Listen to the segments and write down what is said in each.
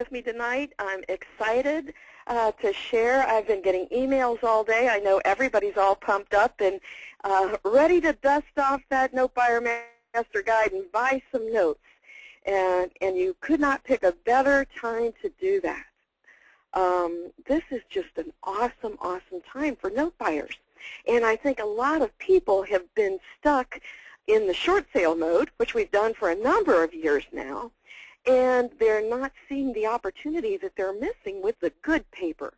with me tonight. I'm excited to share. I've been getting emails all day. I know everybody's all pumped up and ready to dust off that Note Buyer Master Guide and buy some notes. And you could not pick a better time to do that. This is just an awesome, awesome time for note buyers. And I think a lot of people have been stuck in the short sale mode, which we've done for a number of years now, and they're not seeing the opportunity that they're missing with the good paper.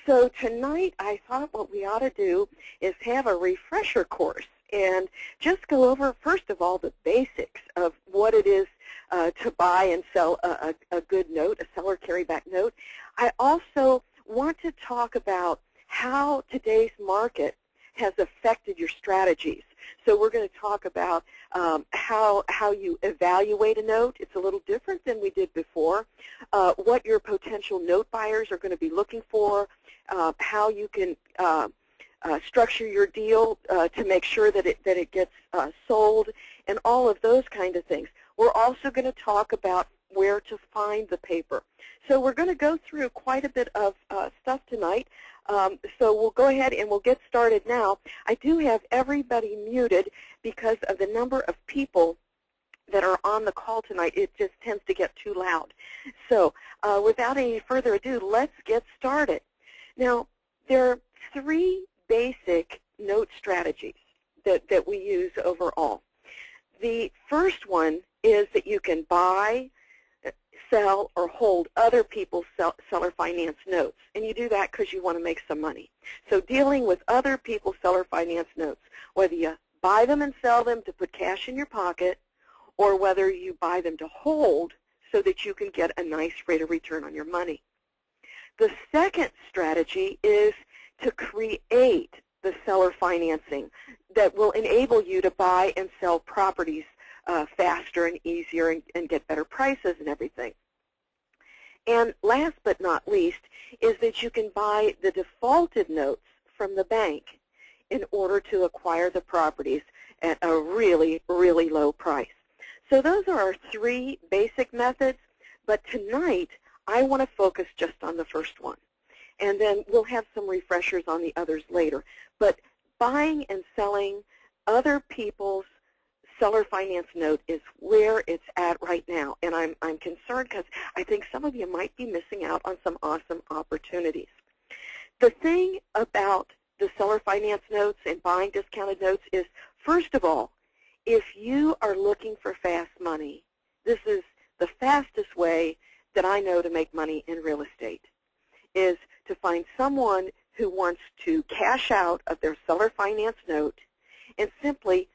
So tonight I thought what we ought to do is have a refresher course and just go over, first of all, the basics of what it is to buy and sell a good note, a seller carryback note. I also want to talk about how today's market has affected your strategies. So we're going to talk about how you evaluate a note. It's a little different than we did before. What your potential note buyers are going to be looking for, how you can structure your deal to make sure that it gets sold, and all of those kind of things. We're also going to talk about where to find the paper. So we're going to go through quite a bit of stuff tonight. So we'll go ahead and we'll get started now. I do have everybody muted because of the number of people that are on the call tonight. It just tends to get too loud. So without any further ado, let's get started. Now, there are three basic note strategies that we use overall. The first one is that you can buy, sell, or hold other people's seller finance notes. And you do that because you want to make some money. So dealing with other people's seller finance notes, whether you buy them and sell them to put cash in your pocket, or whether you buy them to hold so that you can get a nice rate of return on your money. The second strategy is to create the seller financing that will enable you to buy and sell properties faster and easier and get better prices and everything. And last but not least is that you can buy the defaulted notes from the bank in order to acquire the properties at a really, really low price. So those are our three basic methods, but tonight I want to focus just on the first one. And then we'll have some refreshers on the others later. But buying and selling other people's seller finance note is where it's at right now. And I'm concerned because I think some of you might be missing out on some awesome opportunities. The thing about the seller finance notes and buying discounted notes is, first of all, if you are looking for fast money, this is the fastest way that I know to make money in real estate, is to find someone who wants to cash out of their seller finance note and simply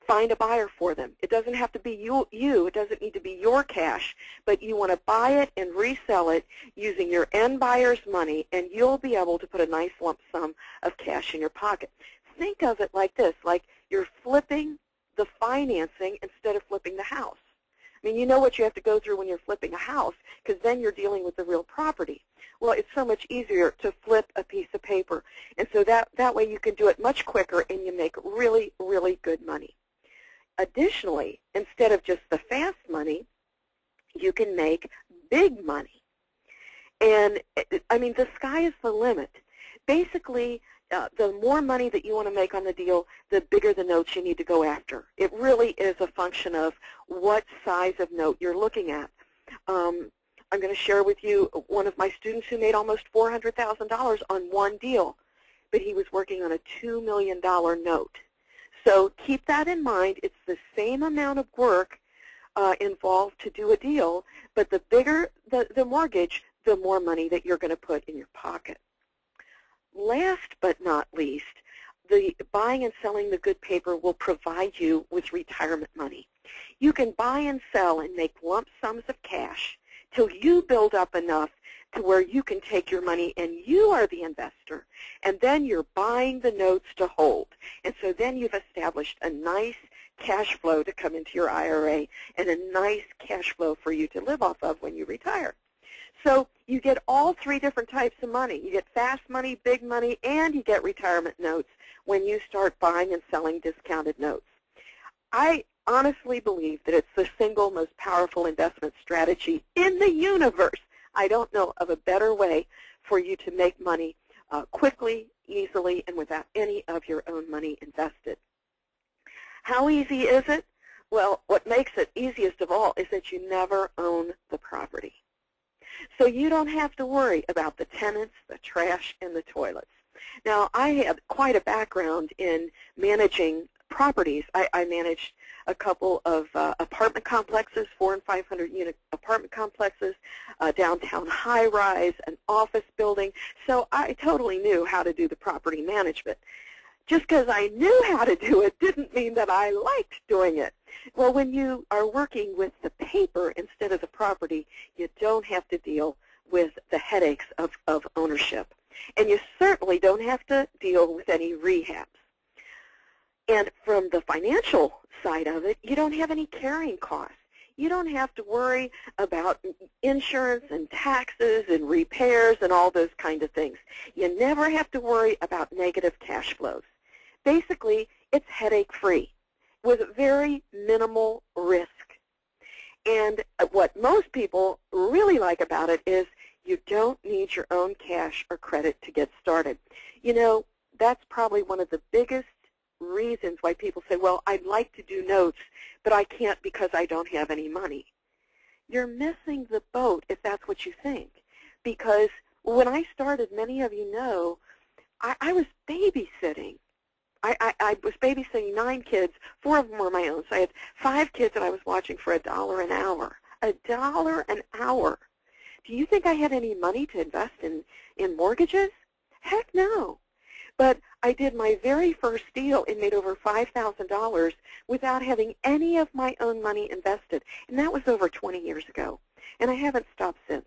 find a buyer for them. It doesn't have to be you. It doesn't need to be your cash, but you want to buy it and resell it using your end buyer's money, and you'll be able to put a nice lump sum of cash in your pocket. Think of it like this, like you're flipping the financing instead of flipping the house. I mean, you know what you have to go through when you're flipping a house, because then you're dealing with the real property. Well, it's so much easier to flip a piece of paper. And so that way you can do it much quicker and you make really, really good money. Additionally, instead of just the fast money, you can make big money. And, I mean, the sky is the limit. Basically, the more money that you want to make on the deal, the bigger the notes you need to go after. It really is a function of what size of note you're looking at. I'm going to share with you one of my students who made almost $400,000 on one deal, but he was working on a $2 million note. So keep that in mind. It's the same amount of work involved to do a deal, but the bigger the mortgage, the more money that you're going to put in your pocket. Last but not least, the buying and selling the good paper will provide you with retirement money. You can buy and sell and make lump sums of cash till you build up enough to where you can take your money and you are the investor, and then you're buying the notes to hold. And so then you've established a nice cash flow to come into your IRA and a nice cash flow for you to live off of when you retire. So you get all three different types of money. You get fast money, big money, and you get retirement notes when you start buying and selling discounted notes. I honestly believe that it's the single most powerful investment strategy in the universe. I don't know of a better way for you to make money quickly, easily, and without any of your own money invested. How easy is it? Well, what makes it easiest of all is that you never own the property. So you don't have to worry about the tenants, the trash, and the toilets. Now, I have quite a background in managing properties. I managed a couple of apartment complexes, 400 and 500 unit apartment complexes, downtown high-rise, an office building. So I totally knew how to do the property management. Just because I knew how to do it didn't mean that I liked doing it. Well, when you are working with the paper instead of the property, you don't have to deal with the headaches of ownership. And you certainly don't have to deal with any rehabs. And from the financial side of it, you don't have any carrying costs. You don't have to worry about insurance and taxes and repairs and all those kind of things. You never have to worry about negative cash flows. Basically, it's headache-free with very minimal risk. And what most people really like about it is you don't need your own cash or credit to get started. You know, that's probably one of the biggest reasons why people say, well, I'd like to do notes, but I can't because I don't have any money. You're missing the boat if that's what you think. Because when I started, many of you know, I was babysitting. I was babysitting 9 kids. 4 of them were my own. So I had 5 kids that I was watching for $1 an hour. $1 an hour. Do you think I had any money to invest in mortgages? Heck no. But I did my very first deal and made over $5,000 without having any of my own money invested. And that was over 20 years ago. And I haven't stopped since.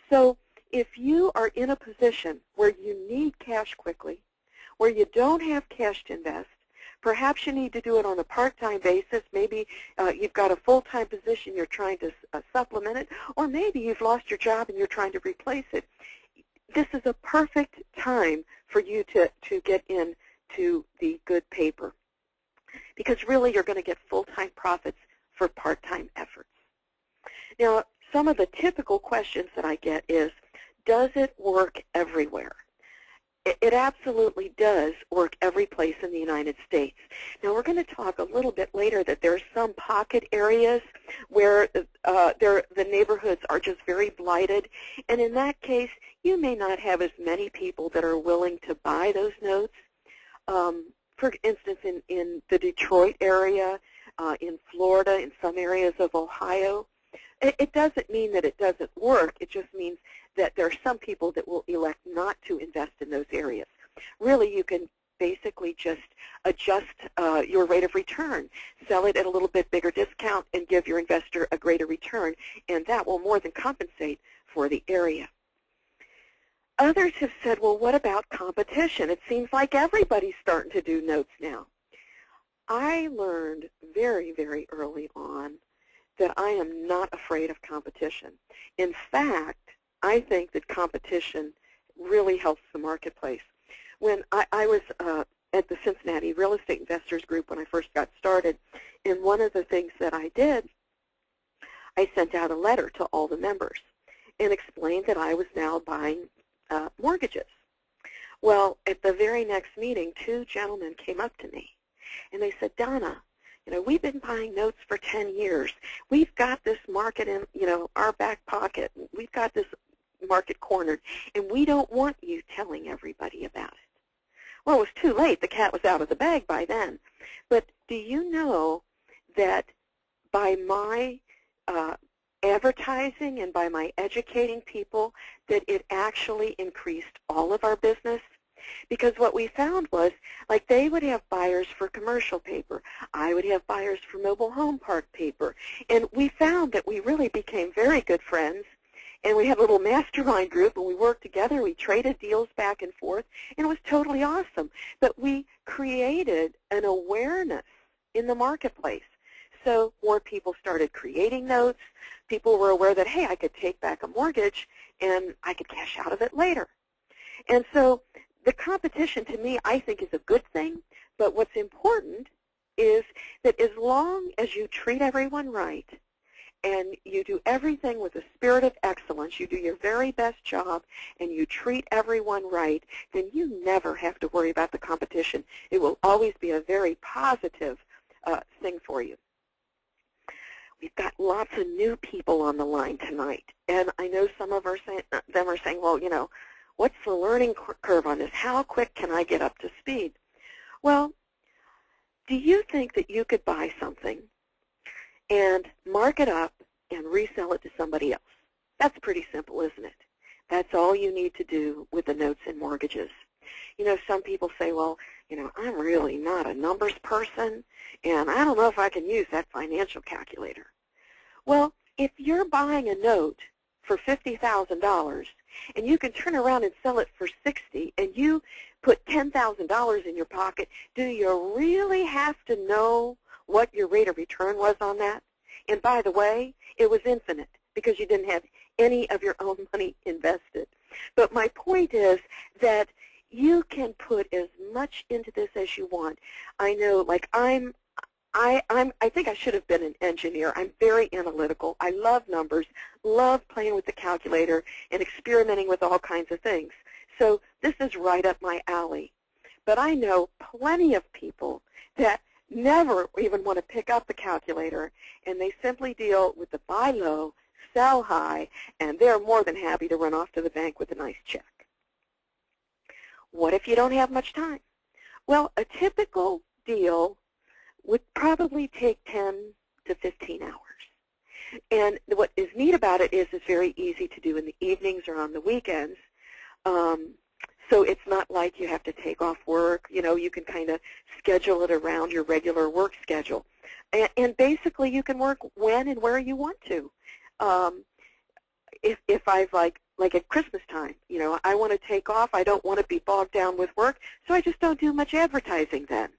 So if you are in a position where you need cash quickly, where you don't have cash to invest, perhaps you need to do it on a part-time basis. Maybe you've got a full-time position, you're trying to supplement it, or maybe you've lost your job and you're trying to replace it. This is a perfect time for you to get into the good paper, because really you're going to get full-time profits for part-time efforts. Now, some of the typical questions that I get is, does it work everywhere? It absolutely does work every place in the United States. Now, we're going to talk a little bit later that there are some pocket areas where the neighborhoods are just very blighted. And in that case, you may not have as many people that are willing to buy those notes. For instance, in the Detroit area, in Florida, in some areas of Ohio, it doesn't mean that it doesn't work. It just means that there are some people that will elect not to invest in those areas. Really, you can basically just adjust your rate of return, sell it at a little bit bigger discount, and give your investor a greater return, and that will more than compensate for the area. Others have said, well, what about competition? It seems like everybody's starting to do notes now. I learned very, very early on that I am not afraid of competition. In fact, I think that competition really helps the marketplace. When I was at the Cincinnati Real Estate Investors Group when I first got started, and one of the things that I did, I sent out a letter to all the members and explained that I was now buying mortgages. Well, at the very next meeting, 2 gentlemen came up to me, and they said, Donna, you know, we've been buying notes for 10 years. We've got this market in, you know, our back pocket. We've got this market cornered, and we don't want you telling everybody about it. Well, it was too late. The cat was out of the bag by then. But do you know that by my advertising and by my educating people that it actually increased all of our business? Because what we found was, like, they would have buyers for commercial paper. I would have buyers for mobile home park paper. And we found that we really became very good friends. And we had a little mastermind group, and we worked together. We traded deals back and forth, and it was totally awesome. But we created an awareness in the marketplace. So more people started creating notes. People were aware that, hey, I could take back a mortgage, and I could cash out of it later. And so the competition, to me, I think is a good thing. But what's important is that as long as you treat everyone right and you do everything with a spirit of excellence, you do your very best job, and you treat everyone right, then you never have to worry about the competition. It will always be a very positive thing for you. We've got lots of new people on the line tonight, and I know some of them are saying, well, you know, what's the learning curve on this? How quick can I get up to speed? Well, do you think that you could buy something and mark it up and resell it to somebody else? That's pretty simple, isn't it? That's all you need to do with the notes and mortgages. You know, some people say, well, you know, I'm really not a numbers person, and I don't know if I can use that financial calculator. Well, if you're buying a note for $50,000 and you can turn around and sell it for $60,000 and you put $10,000 in your pocket, do you really have to know what your rate of return was on that? And by the way, it was infinite because you didn't have any of your own money invested. But my point is that you can put as much into this as you want. I know, like I think I should have been an engineer. I'm very analytical. I love numbers, love playing with the calculator and experimenting with all kinds of things. So this is right up my alley. But I know plenty of people that never even want to pick up the calculator, and they simply deal with the buy low, sell high, and they're more than happy to run off to the bank with a nice check. What if you don't have much time? Well, a typical deal would probably take 10 to 15 hours. And what is neat about it is it's very easy to do in the evenings or on the weekends. So it's not like you have to take off work. You know, you can kind of schedule it around your regular work schedule. And basically you can work when and where you want to. If I've like at Christmas time, you know, I want to take off. I don't want to be bogged down with work, so I just don't do much advertising then.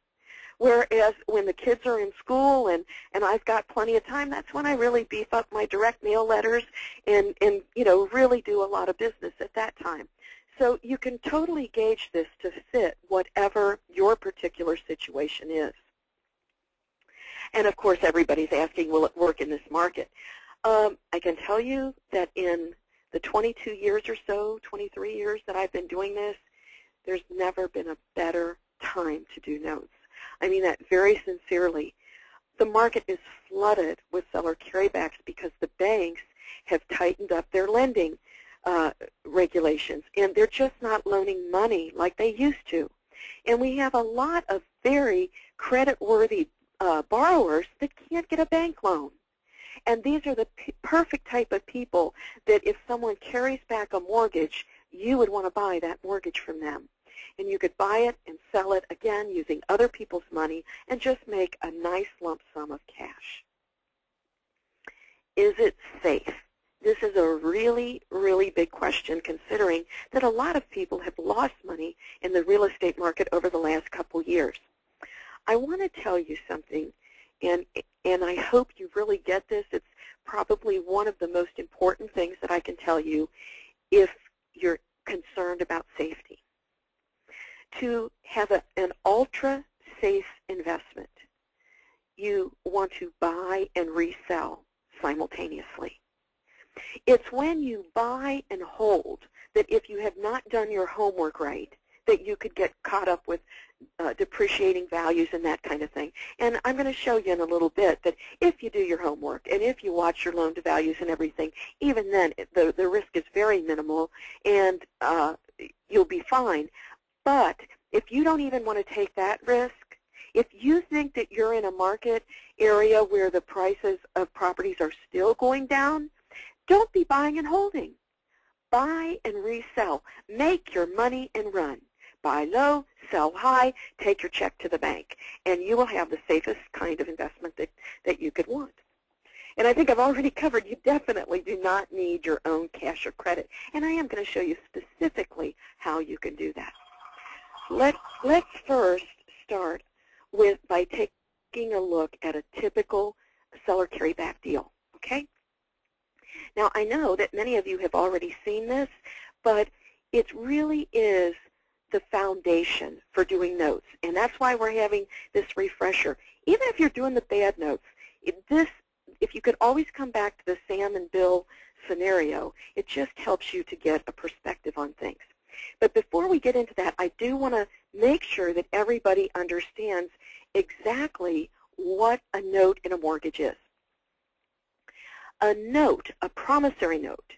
Whereas when the kids are in school and I've got plenty of time, that's when I really beef up my direct mail letters and you know, really do a lot of business at that time. So you can totally gauge this to fit whatever your particular situation is. And of course, everybody's asking, will it work in this market? I can tell you that in the 22 years or so, 23 years that I've been doing this, there's never been a better time to do notes. I mean that very sincerely. The market is flooded with seller carrybacks because the banks have tightened up their lending regulations, and they're just not loaning money like they used to. And we have a lot of very credit-worthy borrowers that can't get a bank loan. And these are the perfect type of people that if someone carries back a mortgage, you would want to buy that mortgage from them. And you could buy it and sell it, again, using other people's money and just make a nice lump sum of cash. Is it safe? This is a really, really big question, considering that a lot of people have lost money in the real estate market over the last couple years. I want to tell you something, and I hope you really get this. It's probably one of the most important things that I can tell you if you're concerned about safety. To have an ultra-safe investment, you want to buy and resell simultaneously. It's when you buy and hold that if you have not done your homework right, that you could get caught up with depreciating values and that kind of thing. And I'm going to show you in a little bit that if you do your homework and if you watch your loan to values and everything, even then the risk is very minimal and you'll be fine. But if you don't even want to take that risk, if you think that you're in a market area where the prices of properties are still going down, don't be buying and holding. Buy and resell. Make your money and run. Buy low, sell high, take your check to the bank, and you will have the safest kind of investment that you could want. And I think I've already covered you definitely do not need your own cash or credit, and I am going to show you specifically how you can do that. Let's first start by taking a look at a typical seller carryback deal, okay? Now, I know that many of you have already seen this, but it really is the foundation for doing notes, and that's why we're having this refresher. Even if you're doing the bad notes, if you could always come back to the Sam and Bill scenario, it just helps you to get a perspective on things. But before we get into that, I do want to make sure that everybody understands exactly what a note in a mortgage is. A note, a promissory note,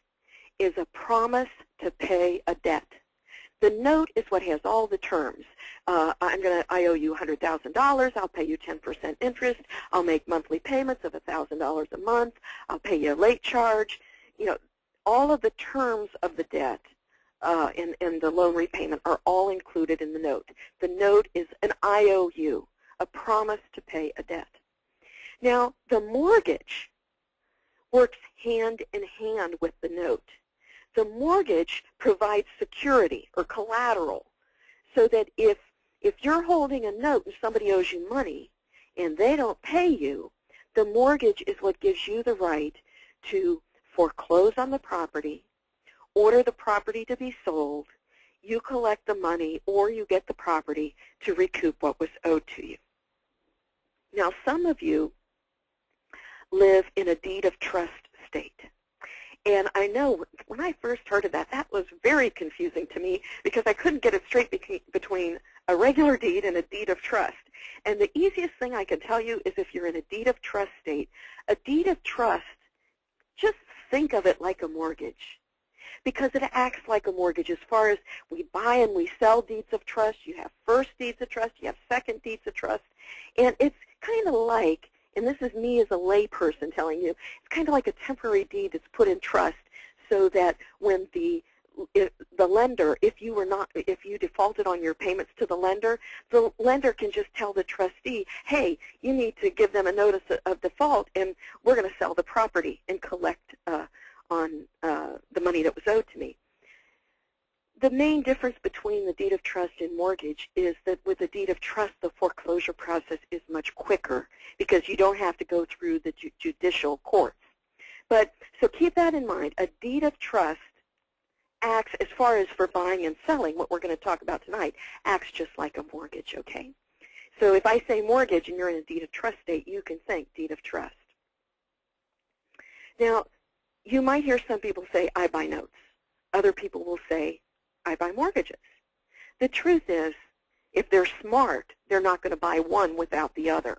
is a promise to pay a debt. The note is what has all the terms. I owe you $100,000. I'll pay you 10% interest. I'll make monthly payments of $1,000 a month. I'll pay you a late charge. You know, all of the terms of the debt and the loan repayment are all included in the note. The note is an IOU, a promise to pay a debt. Now, the mortgage works hand in hand with the note. The mortgage provides security or collateral so that if you're holding a note and somebody owes you money and they don't pay you, the mortgage is what gives you the right to foreclose on the property, order the property to be sold, you collect the money, or you get the property to recoup what was owed to you. Now, some of you live in a deed of trust state. And I know when I first heard of that, that was very confusing to me because I couldn't get it straight between a regular deed and a deed of trust. And the easiest thing I can tell you is if you're in a deed of trust state, a deed of trust, just think of it like a mortgage because it acts like a mortgage as far as we buy and we sell deeds of trust. You have first deeds of trust, you have second deeds of trust, and it's kind of like, and this is me as a lay person telling you, it's kind of like a temporary deed that's put in trust so that when the lender, if you defaulted on your payments to the lender can just tell the trustee, hey, you need to give them a notice of default and we're going to sell the property and collect on the money that was owed to me. The main difference between the deed of trust and mortgage is that with a deed of trust, the foreclosure process is much quicker because you don't have to go through the judicial courts. But so keep that in mind. A deed of trust acts, as far as for buying and selling, what we're going to talk about tonight, acts just like a mortgage, okay? So if I say mortgage and you're in a deed of trust state, you can think deed of trust. Now, you might hear some people say, I buy notes. Other people will say, I buy mortgages. The truth is, if they're smart, they're not going to buy one without the other.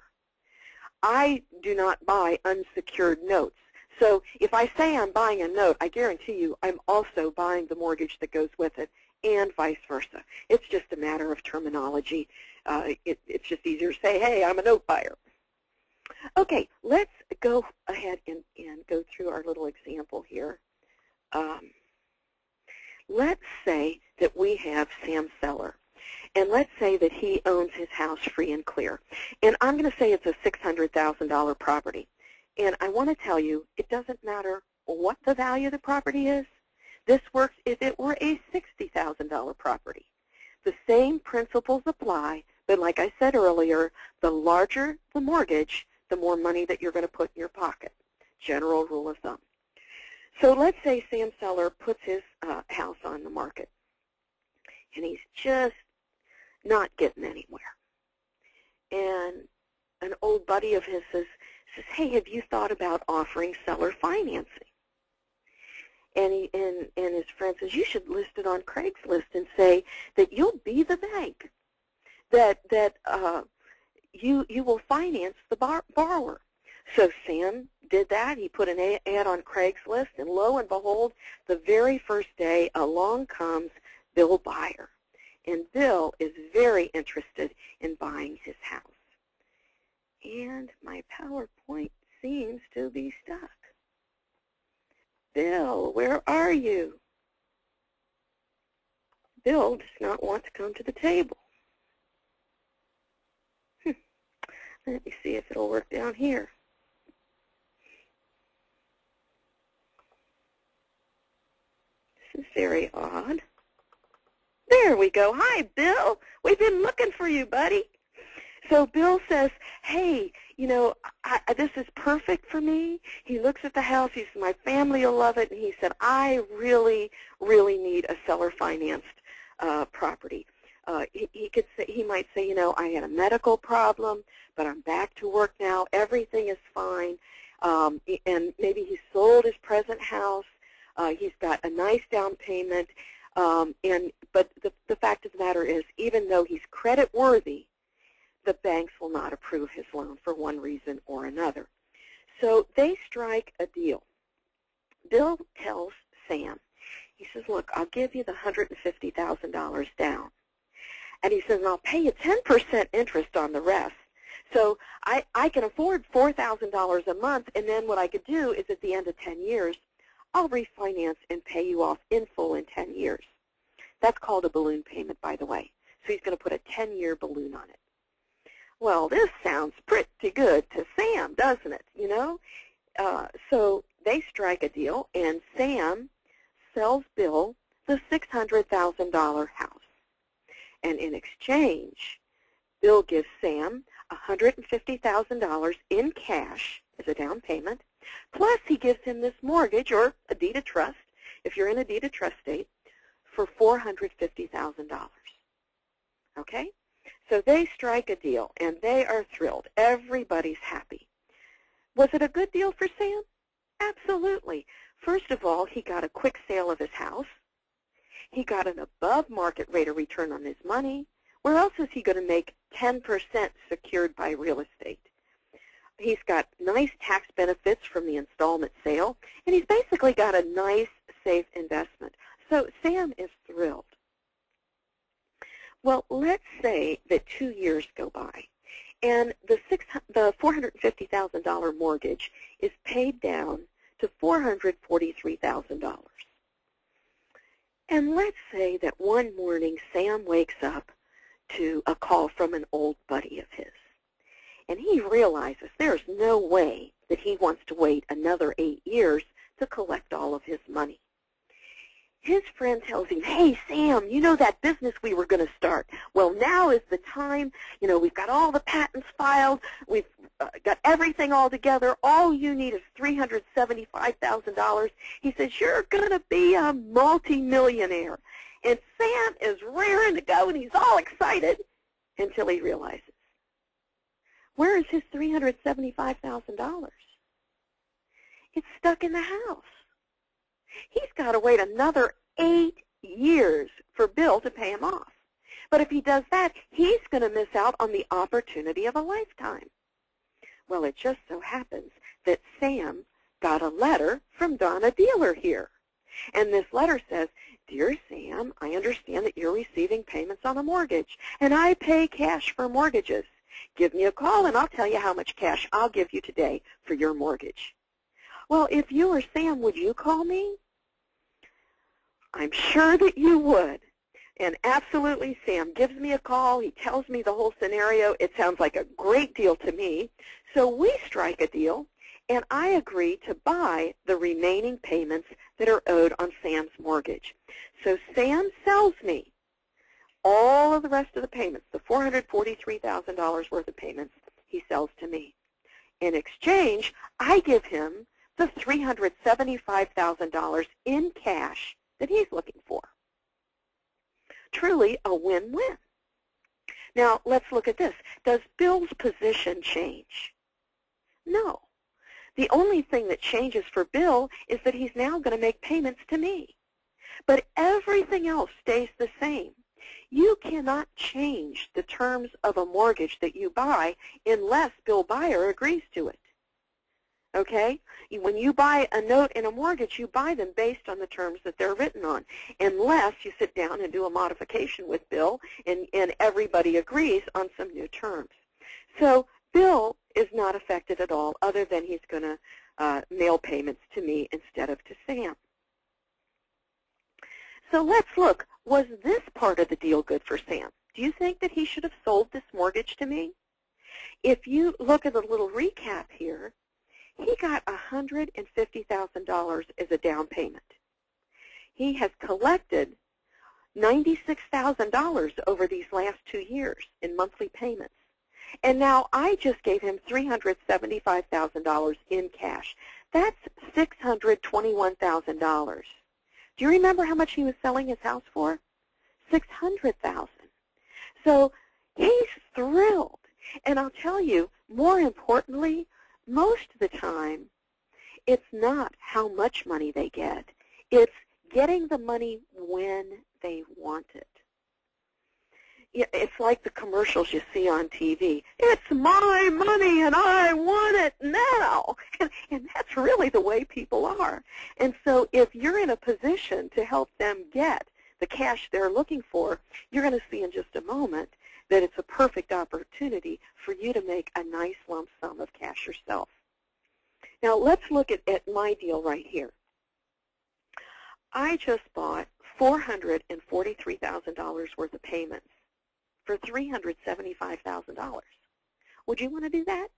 I do not buy unsecured notes. So if I say I'm buying a note, I guarantee you I'm also buying the mortgage that goes with it, and vice versa. It's just a matter of terminology. It's just easier to say, hey, I'm a note buyer. Okay, let's go ahead and go through our little example here. Let's say that we have Sam Seller, and let's say that he owns his house free and clear. And I'm going to say it's a $600,000 property. And I want to tell you, it doesn't matter what the value of the property is. This works if it were a $60,000 property. The same principles apply, but like I said earlier, the larger the mortgage, the more money that you're going to put in your pocket. General rule of thumb. So let's say Sam Seller puts his house on the market, and he's just not getting anywhere. And an old buddy of his says, hey, have you thought about offering seller financing? And his friend says, you should list it on Craigslist and say that you'll be the bank, that you will finance the borrower. So Sam did that. He put an ad on Craigslist, and lo and behold, the very first day along comes Bill Buyer. And Bill is very interested in buying his house. And my PowerPoint seems to be stuck. Bill, where are you? Bill does not want to come to the table. Let me see if it'll work down here. This is very odd. There we go. Hi, Bill. We've been looking for you, buddy. So Bill says, hey, you know, this is perfect for me. He looks at the house. He says, my family will love it. And he said, I really, really need a seller-financed property. He might say, you know, I had a medical problem, but I'm back to work now. Everything is fine. And maybe he sold his present house. He's got a nice down payment. But the fact of the matter is, even though he's credit worthy, the banks will not approve his loan for one reason or another. So they strike a deal. Bill tells Sam, he says, look, I'll give you the $150,000 down. And he says, and I'll pay you 10% interest on the rest. So I can afford $4,000 a month, and then what I could do is at the end of 10 years, I'll refinance and pay you off in full in 10 years. That's called a balloon payment, by the way. So he's going to put a 10-year balloon on it. Well, this sounds pretty good to Sam, doesn't it? You know? So they strike a deal, and Sam sells Bill the $600,000 house. And in exchange, Bill gives Sam $150,000 in cash as a down payment, plus he gives him this mortgage, or a deed of trust, if you're in a deed of trust state, for $450,000. Okay? So they strike a deal, and they are thrilled. Everybody's happy. Was it a good deal for Sam? Absolutely. First of all, he got a quick sale of his house. He got an above-market rate of return on his money. Where else is he going to make 10% secured by real estate? He's got nice tax benefits from the installment sale, and he's basically got a nice, safe investment. So Sam is thrilled. Well, let's say that 2 years go by, and the $450,000 mortgage is paid down to $443,000. And let's say that one morning Sam wakes up to a call from an old buddy of his, and he realizes there's no way that he wants to wait another 8 years to collect all of his money. His friend tells him, hey, Sam, you know that business we were going to start? Well, now is the time. You know, we've got all the patents filed. We've got everything all together. All you need is $375,000. He says, you're going to be a multimillionaire. And Sam is raring to go, and he's all excited until he realizes, where is his $375,000? It's stuck in the house. He's got to wait another 8 years for Bill to pay him off. But if he does that, he's going to miss out on the opportunity of a lifetime. Well, it just so happens that Sam got a letter from Donna Bauer here. And this letter says, Dear Sam, I understand that you're receiving payments on a mortgage, and I pay cash for mortgages. Give me a call, and I'll tell you how much cash I'll give you today for your mortgage. Well, if you were Sam, would you call me? I'm sure that you would. And absolutely, Sam gives me a call. He tells me the whole scenario. It sounds like a great deal to me. So we strike a deal, and I agree to buy the remaining payments that are owed on Sam's mortgage. So Sam sells me all of the rest of the payments, the $443,000 worth of payments he sells to me. In exchange, I give him the $375,000 in cash that he's looking for. Truly a win-win. Now, let's look at this. Does Bill's position change? No. The only thing that changes for Bill is that he's now going to make payments to me. But everything else stays the same. You cannot change the terms of a mortgage that you buy unless Bill Bauer agrees to it. Okay? When you buy a note in a mortgage, you buy them based on the terms that they're written on, unless you sit down and do a modification with Bill and everybody agrees on some new terms. So Bill is not affected at all, other than he's going to mail payments to me instead of to Sam. So let's look. Was this part of the deal good for Sam? Do you think that he should have sold this mortgage to me? If you look at a little recap here, he got $150,000 as a down payment. He has collected $96,000 over these last 2 years in monthly payments. And now I just gave him $375,000 in cash. That's $621,000. Do you remember how much he was selling his house for? $600,000. So he's thrilled. And I'll tell you, more importantly, most of the time, it's not how much money they get. It's getting the money when they want it. It's like the commercials you see on TV. It's my money and I want it now. And that's really the way people are. And so if you're in a position to help them get the cash they're looking for, you're going to see in just a moment that it's a perfect opportunity for you to make a nice lump sum of cash yourself. Now let's look at my deal right here. I just bought $443,000 worth of payments for $375,000. Would you want to do that?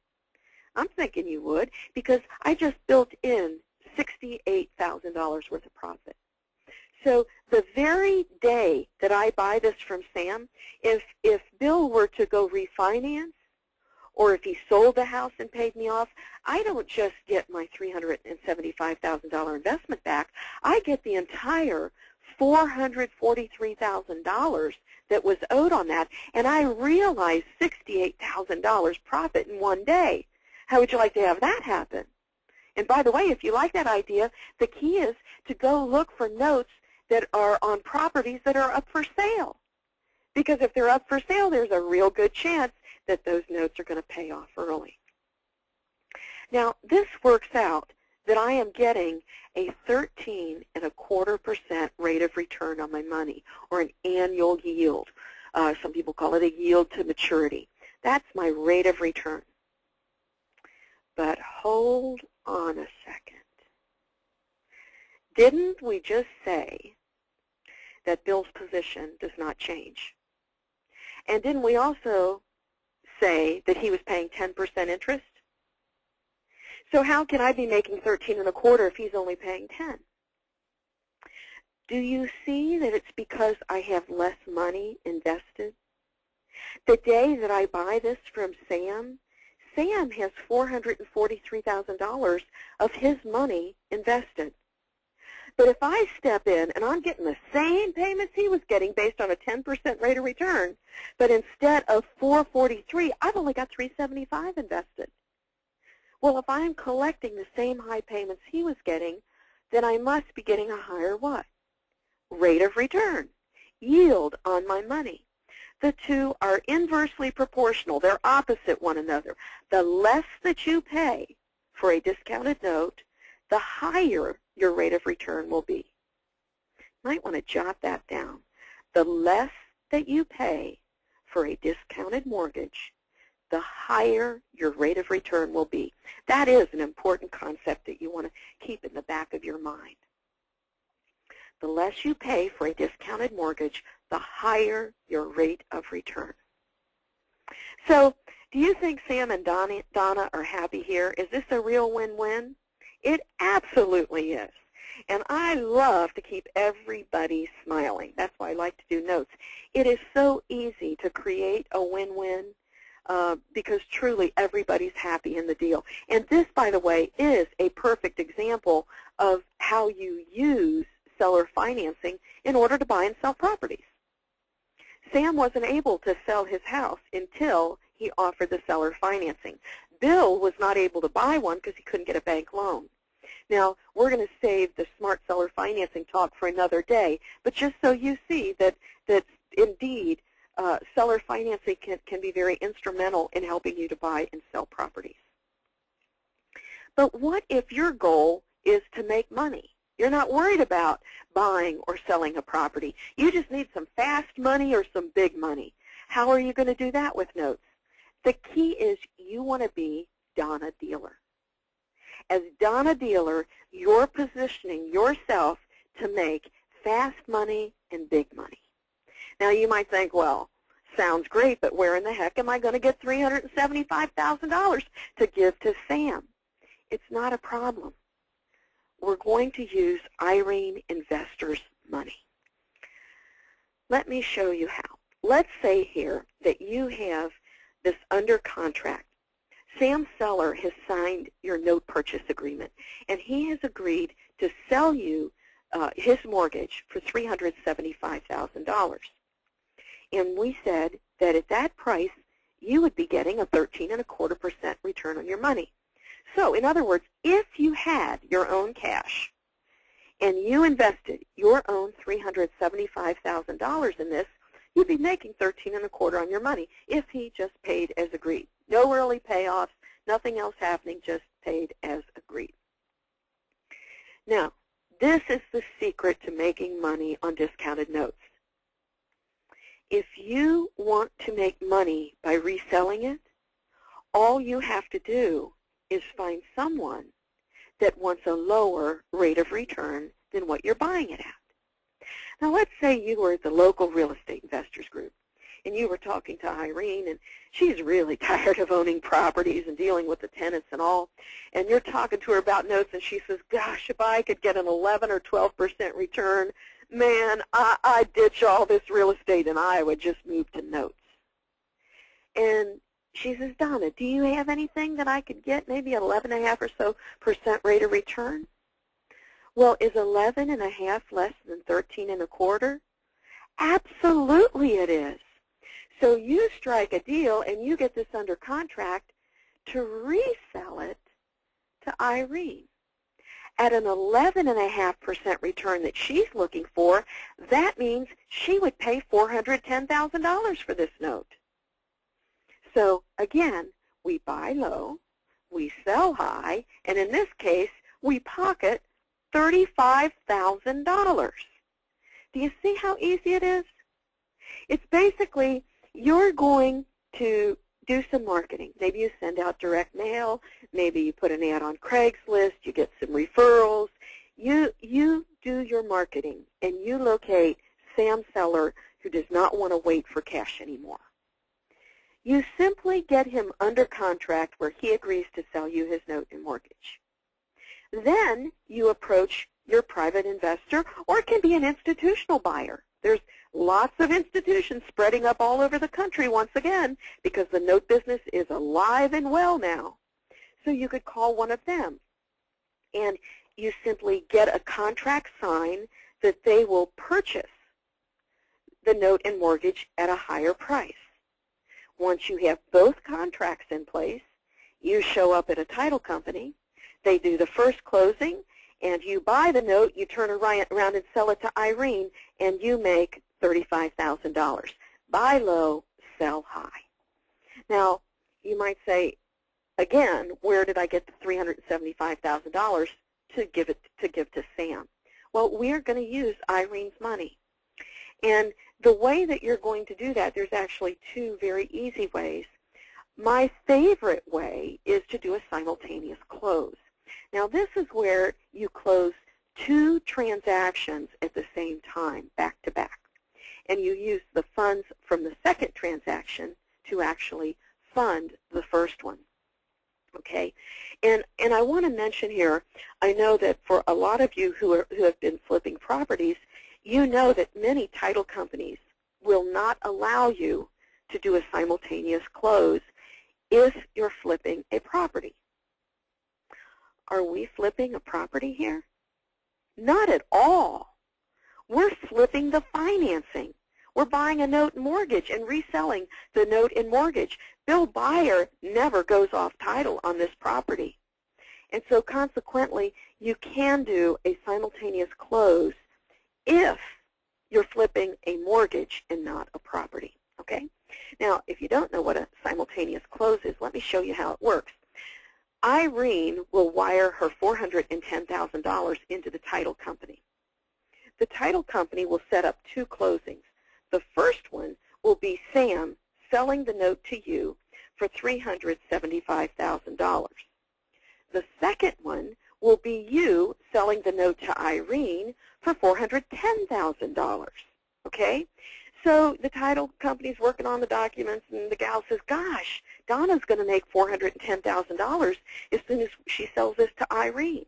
I'm thinking you would, because I just built in $68,000 worth of profit. So the very day that I buy this from Sam, if Bill were to go refinance, or if he sold the house and paid me off, I don't just get my $375,000 investment back. I get the entire $443,000 that was owed on that, and I realized $68,000 profit in one day. How would you like to have that happen? And by the way, if you like that idea, the key is to go look for notes that are on properties that are up for sale. Because if they're up for sale, there's a real good chance that those notes are going to pay off early. Now, this works out that I am getting a 13.25% rate of return on my money, or an annual yield. Some people call it a yield to maturity. That's my rate of return. But hold on a second. Didn't we just say that Bill's position does not change? And didn't we also say that he was paying 10% interest? So how can I be making 13.25 if he's only paying 10? Do you see that it's because I have less money invested? The day that I buy this from Sam, Sam has $443,000 of his money invested. But if I step in and I'm getting the same payments he was getting based on a 10% rate of return, but instead of $443, I've only got $375 invested. Well, if I'm collecting the same high payments he was getting, then I must be getting a higher what? Rate of return, yield on my money. The two are inversely proportional. They're opposite one another. The less that you pay for a discounted note, the higher your rate of return will be. You might want to jot that down. The less that you pay for a discounted mortgage, the higher your rate of return will be. That is an important concept that you want to keep in the back of your mind. The less you pay for a discounted mortgage, the higher your rate of return. So, do you think Sam and Donna are happy here? Is this a real win-win? It absolutely is. And I love to keep everybody smiling. That's why I like to do notes. It is so easy to create a win-win because truly everybody's happy in the deal. And this, by the way, is a perfect example of how you use seller financing in order to buy and sell properties. Sam wasn't able to sell his house until he offered the seller financing. Bill was not able to buy one because he couldn't get a bank loan. Now, we're going to save the smart seller financing talk for another day, but just so you see that indeed seller financing can be very instrumental in helping you to buy and sell properties. But what if your goal is to make money? You're not worried about buying or selling a property. You just need some fast money or some big money. How are you going to do that with notes? The key is you want to be Donna Dealer. As Donna Dealer, you're positioning yourself to make fast money and big money. Now you might think, well, sounds great, but where in the heck am I going to get $375,000 to give to Sam? It's not a problem. We're going to use Irene Investors' money. Let me show you how. Let's say here that you have this under contract. Sam Seller has signed your note purchase agreement, and he has agreed to sell you his mortgage for $375,000. And we said that at that price, you would be getting a 13.25% return on your money. So, in other words, if you had your own cash and you invested your own $375,000 in this, you'd be making 13.25% on your money if he just paid as agreed. No early payoffs, nothing else happening, just paid as agreed. Now, this is the secret to making money on discounted notes. If you want to make money by reselling it, all you have to do is find someone that wants a lower rate of return than what you're buying it at. Now, let's say you were at the local real estate investors group, and you were talking to Irene, and she's really tired of owning properties and dealing with the tenants and all, and you're talking to her about notes, and she says, gosh, if I could get an 11 or 12% return, man, I'd ditch all this real estate, and I would just move to notes. And she says, Donna, do you have anything that I could get maybe 11.5% or so rate of return? Well, is 11.5% less than 13.25%? Absolutely it is. So you strike a deal and you get this under contract to resell it to Irene. At an 11.5% return that she's looking for, that means she would pay $410,000 for this note. So again, we buy low, we sell high, and in this case, we pocket $35,000. Do you see how easy it is? It's basically you're going to do some marketing. Maybe you send out direct mail. Maybe you put an ad on Craigslist. You get some referrals. You do your marketing, and you locate Sam Seller who does not want to wait for cash anymore. You simply get him under contract where he agrees to sell you his note and mortgage. Then you approach your private investor, or it can be an institutional buyer. There's lots of institutions spreading up all over the country once again because the note business is alive and well now. So you could call one of them, and you simply get a contract signed that they will purchase the note and mortgage at a higher price. Once you have both contracts in place, you show up at a title company. They do the first closing, and you buy the note, you turn around and sell it to Irene, and you make $35,000. Buy low, sell high. Now, you might say, again, where did I get the $375,000 to give to Sam? Well, we're going to use Irene's money. And the way that you're going to do that, there's actually two very easy ways. My favorite way is to do a simultaneous close. Now, this is where you close two transactions at the same time, back to back. And you use the funds from the second transaction to actually fund the first one. Okay? And I want to mention here, I know that for a lot of you who have been flipping properties, you know that many title companies will not allow you to do a simultaneous close if you're flipping a property. Are we flipping a property here? Not at all. We're flipping the financing. We're buying a note and mortgage and reselling the note and mortgage. Bill Buyer never goes off title on this property. And so consequently, you can do a simultaneous close if you're flipping a mortgage and not a property. Okay? Now, if you don't know what a simultaneous close is, let me show you how it works. Irene will wire her $410,000 into the title company. The title company will set up two closings. The first one will be Sam selling the note to you for $375,000. The second one will be you selling the note to Irene for $410,000. Okay? So the title company's working on the documents, and the gal says, gosh, Donna's going to make $410,000 as soon as she sells this to Irene.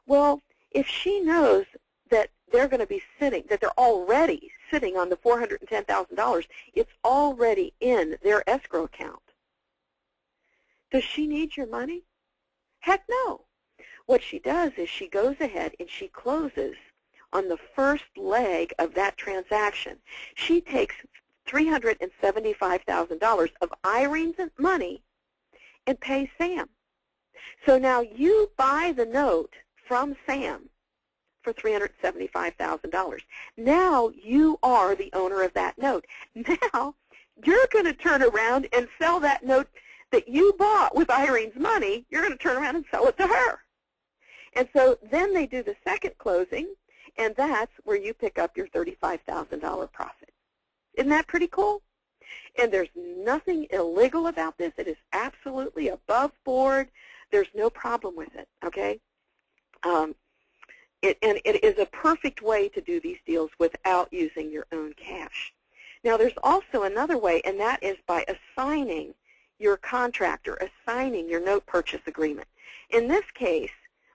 Well, if she knows that they're going to be sitting, that they're already sitting on the $410,000, it's already in their escrow account. Does she need your money? Heck no. What she does is she goes ahead and she closes on the first leg of that transaction. She takes $375,000 of Irene's money and pays Sam. So now you buy the note from Sam for $375,000. Now you are the owner of that note. Now you're going to turn around and sell that note that you bought with Irene's money. You're going to turn around and sell it to her. And so then they do the second closing, and that's where you pick up your $35,000 profit. Isn't that pretty cool? And there's nothing illegal about this. It is absolutely above board. There's no problem with it, okay? And it is a perfect way to do these deals without using your own cash. Now, there's also another way, and that is by assigning your contractor, assigning your note purchase agreement. In this case,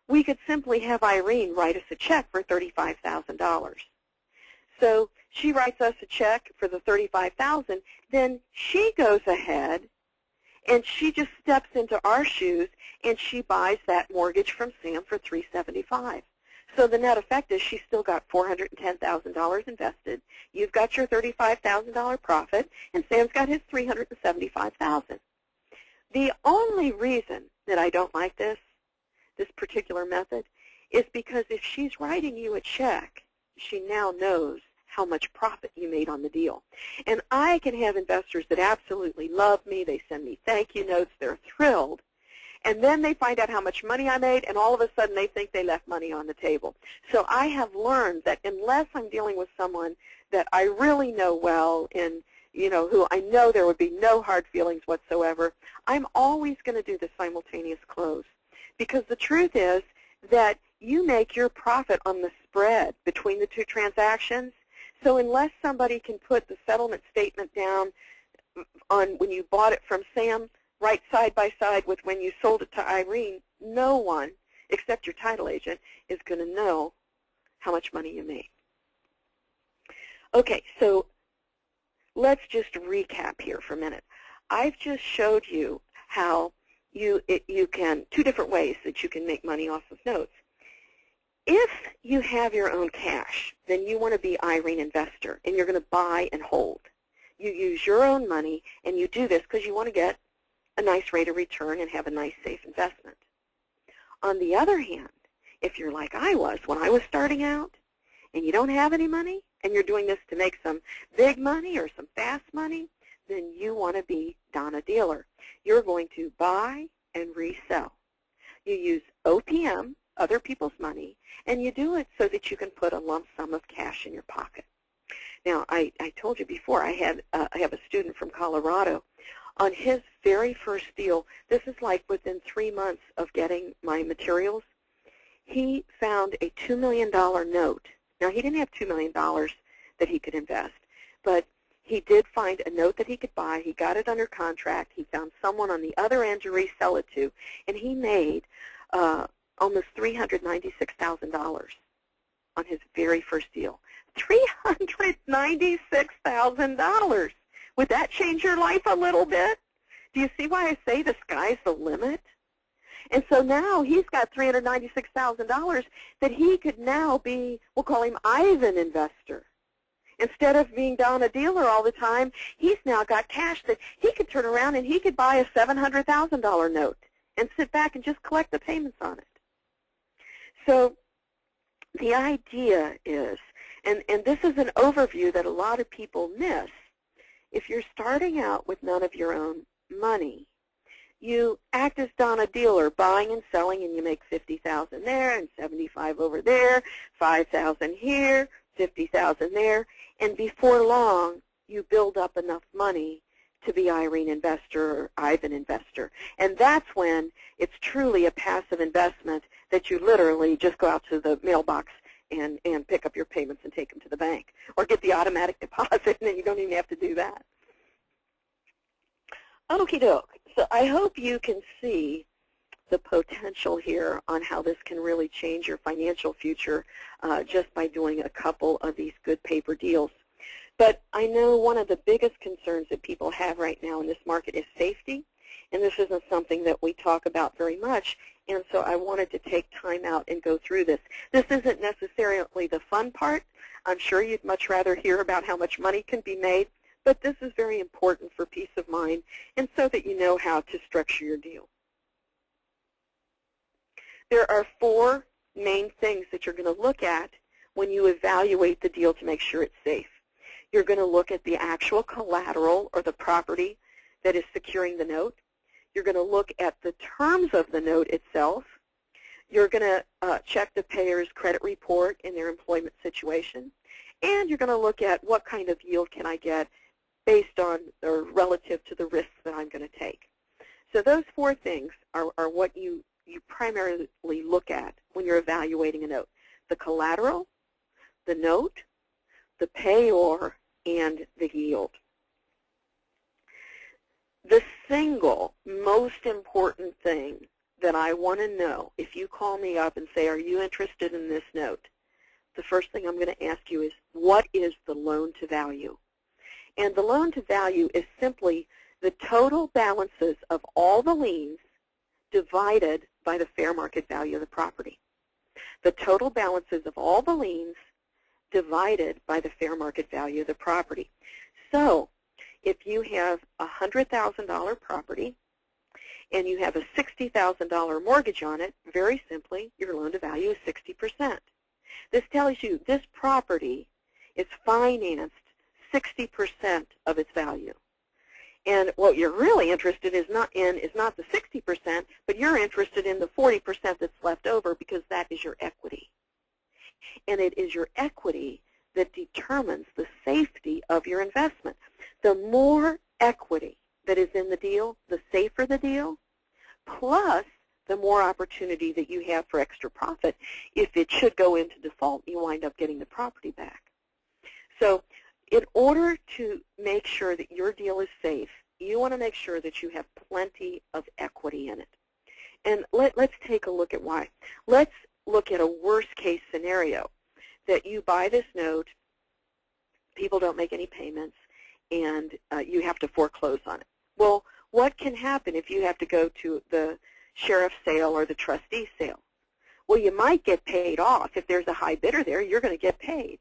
we could simply have Irene write us a check for $35,000. So she writes us a check for the $35,000. Then she goes ahead and she just steps into our shoes and she buys that mortgage from Sam for $375,000. So the net effect is she's still got $410,000 invested. You've got your $35,000 profit, and Sam's got his $375,000. The only reason that I don't like this particular method, is because if she's writing you a check, she now knows how much profit you made on the deal. And I can have investors that absolutely love me. They send me thank you notes. They're thrilled. And then they find out how much money I made, and all of a sudden they think they left money on the table. So I have learned that unless I'm dealing with someone that I really know well and who I know there would be no hard feelings whatsoever, I'm always going to do the simultaneous close. Because the truth is that you make your profit on the spread between the two transactions. So unless somebody can put the settlement statement down on when you bought it from Sam, right side by side with when you sold it to Irene, no one, except your title agent, is going to know how much money you made. Okay, so let's just recap here for a minute. I've just showed you how you can, two different ways that you can make money off of notes. If you have your own cash, then you want to be Irene investor, and you're going to buy and hold. You use your own money, and you do this because you want to get a nice rate of return and have a nice, safe investment. On the other hand, if you're like I was when I was starting out, and you don't have any money, and you're doing this to make some big money or some fast money, then you want to be Donna Dealer. You're going to buy and resell. You use OPM, other people's money, and you do it so that you can put a lump sum of cash in your pocket. Now, I told you before, I have a student from Colorado. On his very first deal, this is like within 3 months of getting my materials, he found a $2 million note. Now, he didn't have $2 million that he could invest, but he did find a note that he could buy. He got it under contract. He found someone on the other end to resell it to, and he made almost $396,000 on his very first deal. $396,000. Would that change your life a little bit? Do you see why I say the sky's the limit? And so now he's got $396,000 that he could now be, we'll call him Ivan Investor. Instead of being Donna Dealer all the time, he's now got cash that he could turn around and he could buy a $700,000 note and sit back and just collect the payments on it. So the idea is, and this is an overview that a lot of people miss, if you're starting out with none of your own money, you act as Donna Dealer, buying and selling, and you make $50,000 there and $75,000 over there, $5,000 here, $50,000 there, and before long, you build up enough money to be Irene Investor or Ivan Investor. And that's when it's truly a passive investment that you literally just go out to the mailbox and pick up your payments and take them to the bank, or get the automatic deposit, and then you don't even have to do that. Okie doke. So I hope you can see the potential here on how this can really change your financial future just by doing a couple of these good paper deals. But I know one of the biggest concerns that people have right now in this market is safety, and this isn't something that we talk about very much, and so I wanted to take time out and go through this. This isn't necessarily the fun fun part. I'm sure you'd much rather hear about how much money can be made, but this is very important for peace of mind and so that you know how to structure your deal. There are 4 main things that you're going to look at when you evaluate the deal to make sure it's safe. You're going to look at the actual collateral or the property that is securing the note. You're going to look at the terms of the note itself. You're going to check the payer's credit report and their employment situation. And you're going to look at what kind of yield can I get based on or relative to the risks that I'm going to take. So those 4 things are what you primarily look at when you're evaluating a note: the collateral, the note, the payor, and the yield. The single most important thing that I want to know, if you call me up and say, are you interested in this note, the first thing I'm going to ask you is, what is the loan to value? And the loan to value is simply the total balances of all the liens divided by the fair market value of the property. The total balances of all the liens divided by the fair market value of the property. So if you have a $100,000 property and you have a $60,000 mortgage on it, very simply, your loan to value is 60%. This tells you this property is financed 60% of its value. And what you're really interested is not the 60%, but you're interested in the 40% that's left over, because that is your equity. And it is your equity that determines the safety of your investment. The more equity that is in the deal, the safer the deal, plus the more opportunity that you have for extra profit. If it should go into default, you wind up getting the property back. So in order to make sure that your deal is safe, you want to make sure that you have plenty of equity in it. And let's take a look at why. Let's look at a worst-case scenario, that you buy this note, people don't make any payments, and you have to foreclose on it. Well, what can happen if you have to go to the sheriff's sale or the trustee sale? Well, you might get paid off. If there's a high bidder there, you're going to get paid.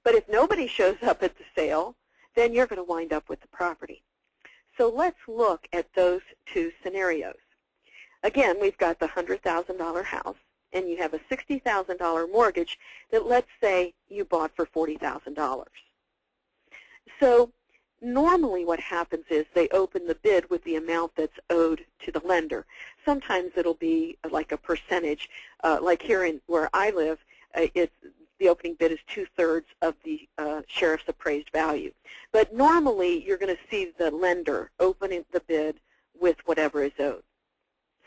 But if nobody shows up at the sale, then you're going to wind up with the property. So let's look at those 2 scenarios. Again, we've got the $100,000 house, and you have a $60,000 mortgage that, let's say, you bought for $40,000. So normally what happens is they open the bid with the amount that's owed to the lender. Sometimes it'll be like a percentage. Like here where I live, the opening bid is 2/3 of the sheriff's appraised value. But normally you're going to see the lender opening the bid with whatever is owed.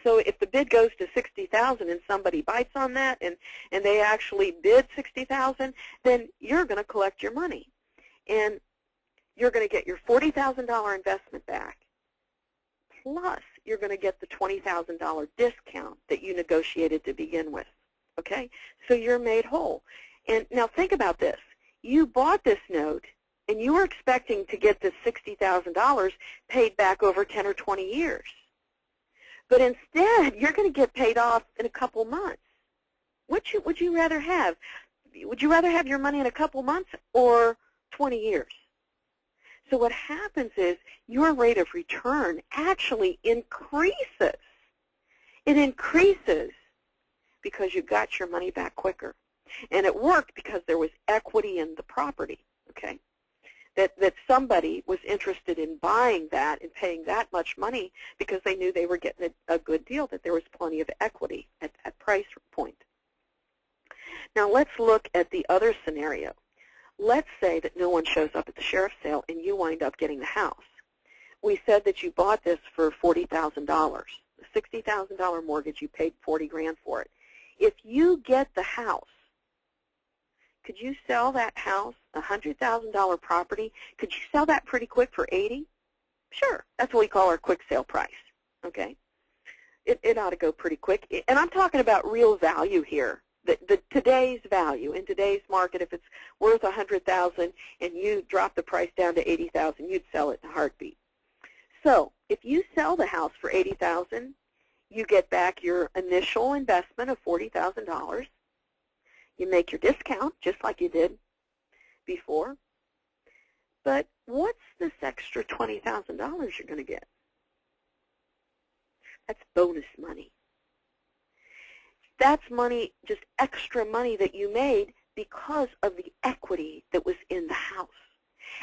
So if the bid goes to $60,000 and somebody bites on that and they actually bid $60,000, then you're going to collect your money. And you're going to get your $40,000 investment back. Plus, you're going to get the $20,000 discount that you negotiated to begin with. Okay? So you're made whole. And now think about this. You bought this note, and you were expecting to get this $60,000 paid back over 10 or 20 years. But instead, you're going to get paid off in a couple months. Which would you rather have? Would you rather have your money in a couple months or 20 years? So what happens is your rate of return actually increases. It increases because you got your money back quicker. And it worked because there was equity in the property, okay? That somebody was interested in buying that and paying that much money because they knew they were getting a good deal, that there was plenty of equity at that price point. Now let's look at the other scenario. Let's say that no one shows up at the sheriff's sale and you wind up getting the house. We said that you bought this for $40,000. The $60,000 mortgage, you paid $40,000 for it. If you get the house, could you sell that house, a $100,000 property, could you sell that pretty quick for $80,000? Sure. That's what we call our quick sale price, okay? It ought to go pretty quick. And I'm talking about real value here. Today's value in today's market, if it's worth $100,000 and you drop the price down to $80,000, you'd sell it in a heartbeat. So if you sell the house for $80,000, you get back your initial investment of $40,000. You make your discount just like you did before. But what's this extra $20,000 you're going to get? That's bonus money. That's money, just extra money that you made because of the equity that was in the house.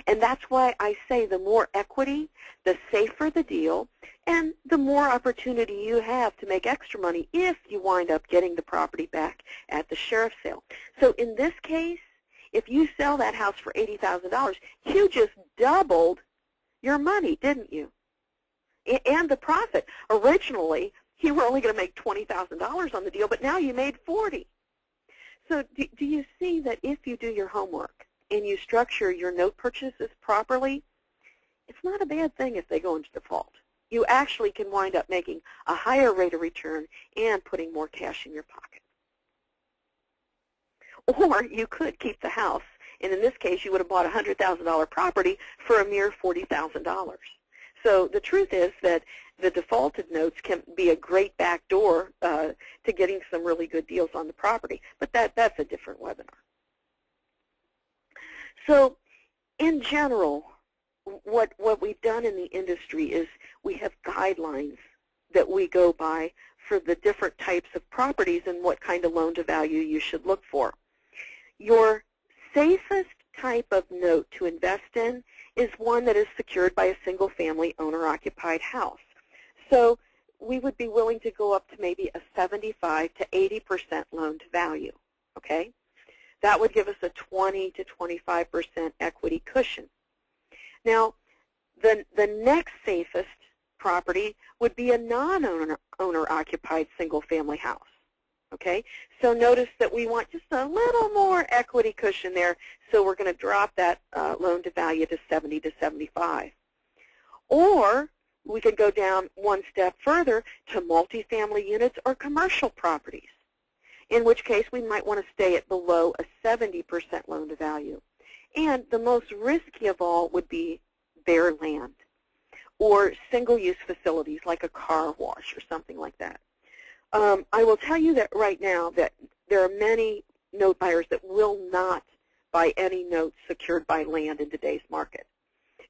And that's why I say the more equity, the safer the deal, and the more opportunity you have to make extra money if you wind up getting the property back at the sheriff's sale. So in this case, if you sell that house for $80,000, you just doubled your money, didn't you? And the profit. Originally, you were only going to make $20,000 on the deal, but now you made $40,000. So do you see that if you do your homework and you structure your note purchases properly, it's not a bad thing if they go into default. You actually can wind up making a higher rate of return and putting more cash in your pocket. Or you could keep the house, and in this case you would have bought a $100,000 property for a mere $40,000. So the truth is that the defaulted notes can be a great backdoor to getting some really good deals on the property, but that's a different webinar. So in general, what we've done in the industry is we have guidelines that we go by for the different types of properties and what kind of loan-to-value you should look for. Your safest type of note to invest in is one that is secured by a single-family owner-occupied house. So we would be willing to go up to maybe a 75 to 80% loan-to-value, okay? That would give us a 20 to 25% equity cushion. Now, the next safest property would be a non-owner-occupied single-family house. Okay, so notice that we want just a little more equity cushion there, so we're going to drop that loan to value to 70 to 75. Or we could go down one step further to multifamily units or commercial properties, in which case we might want to stay at below a 70% loan to value. And the most risky of all would be bare land or single-use facilities like a car wash or something like that. I will tell you that right now that there are many note buyers that will not buy any notes secured by land in today's market.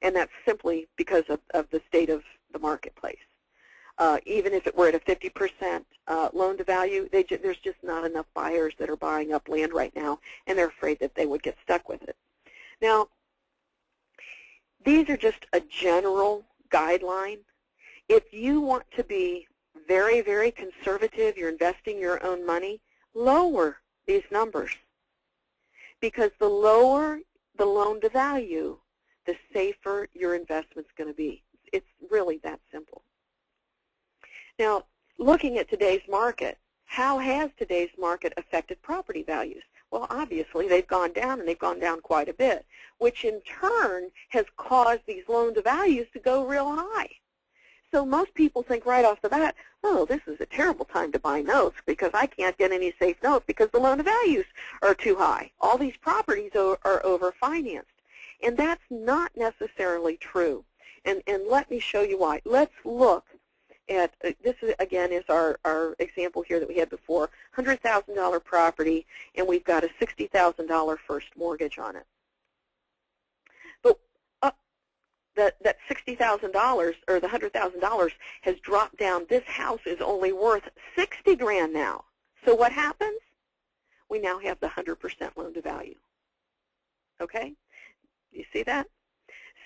And that's simply because of the state of the marketplace. Even if it were at a 50% loan to value, there's just not enough buyers that are buying up land right now, and they're afraid that they would get stuck with it. Now, these are just a general guideline. If you want to be very, very conservative, you're investing your own money, lower these numbers. Because the lower the loan to value, the safer your investment's going to be. It's really that simple. Now, looking at today's market, how has today's market affected property values? Well, obviously, they've gone down, and they've gone down quite a bit, which in turn has caused these loan to values to go real high. So most people think right off the bat, oh, this is a terrible time to buy notes because I can't get any safe notes because the loan to values are too high. All these properties are over-financed. And that's not necessarily true. And let me show you why. Let's look at, this is, again, is our example here that we had before, $100,000 property, and we've got a $60,000 first mortgage on it. But that $60,000 or the $100,000 has dropped down. This house is only worth $60,000 now. So what happens? We now have the 100% loan to value. Okay? You see that?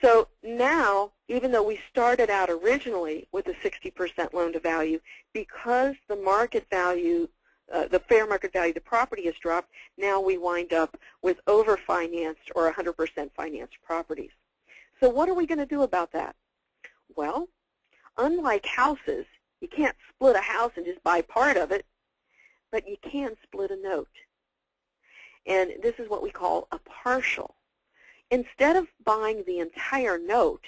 So now, even though we started out originally with a 60% loan to value, because the market value, the fair market value of the property has dropped, now we wind up with over-financed or 100% financed properties. So what are we going to do about that? Well, unlike houses, you can't split a house and just buy part of it, but you can split a note. And this is what we call a partial. Instead of buying the entire note,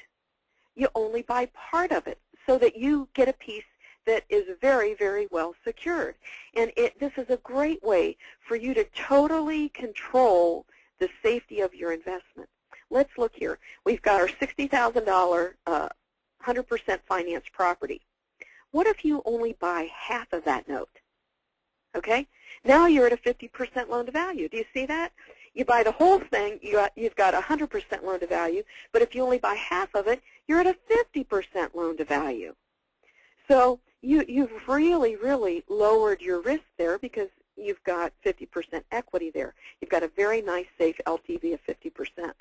you only buy part of it so that you get a piece that is very, very well secured. And this is a great way for you to totally control the safety of your investment. Let's look here. We've got our $60,000 100% financed property. What if you only buy half of that note? Okay? Now you're at a 50% loan to value. Do you see that? You buy the whole thing, you've got 100% loan to value, but if you only buy half of it, you're at a 50% loan to value. So you've really, really lowered your risk there because you've got 50% equity there. You've got a very nice, safe LTV of 50%.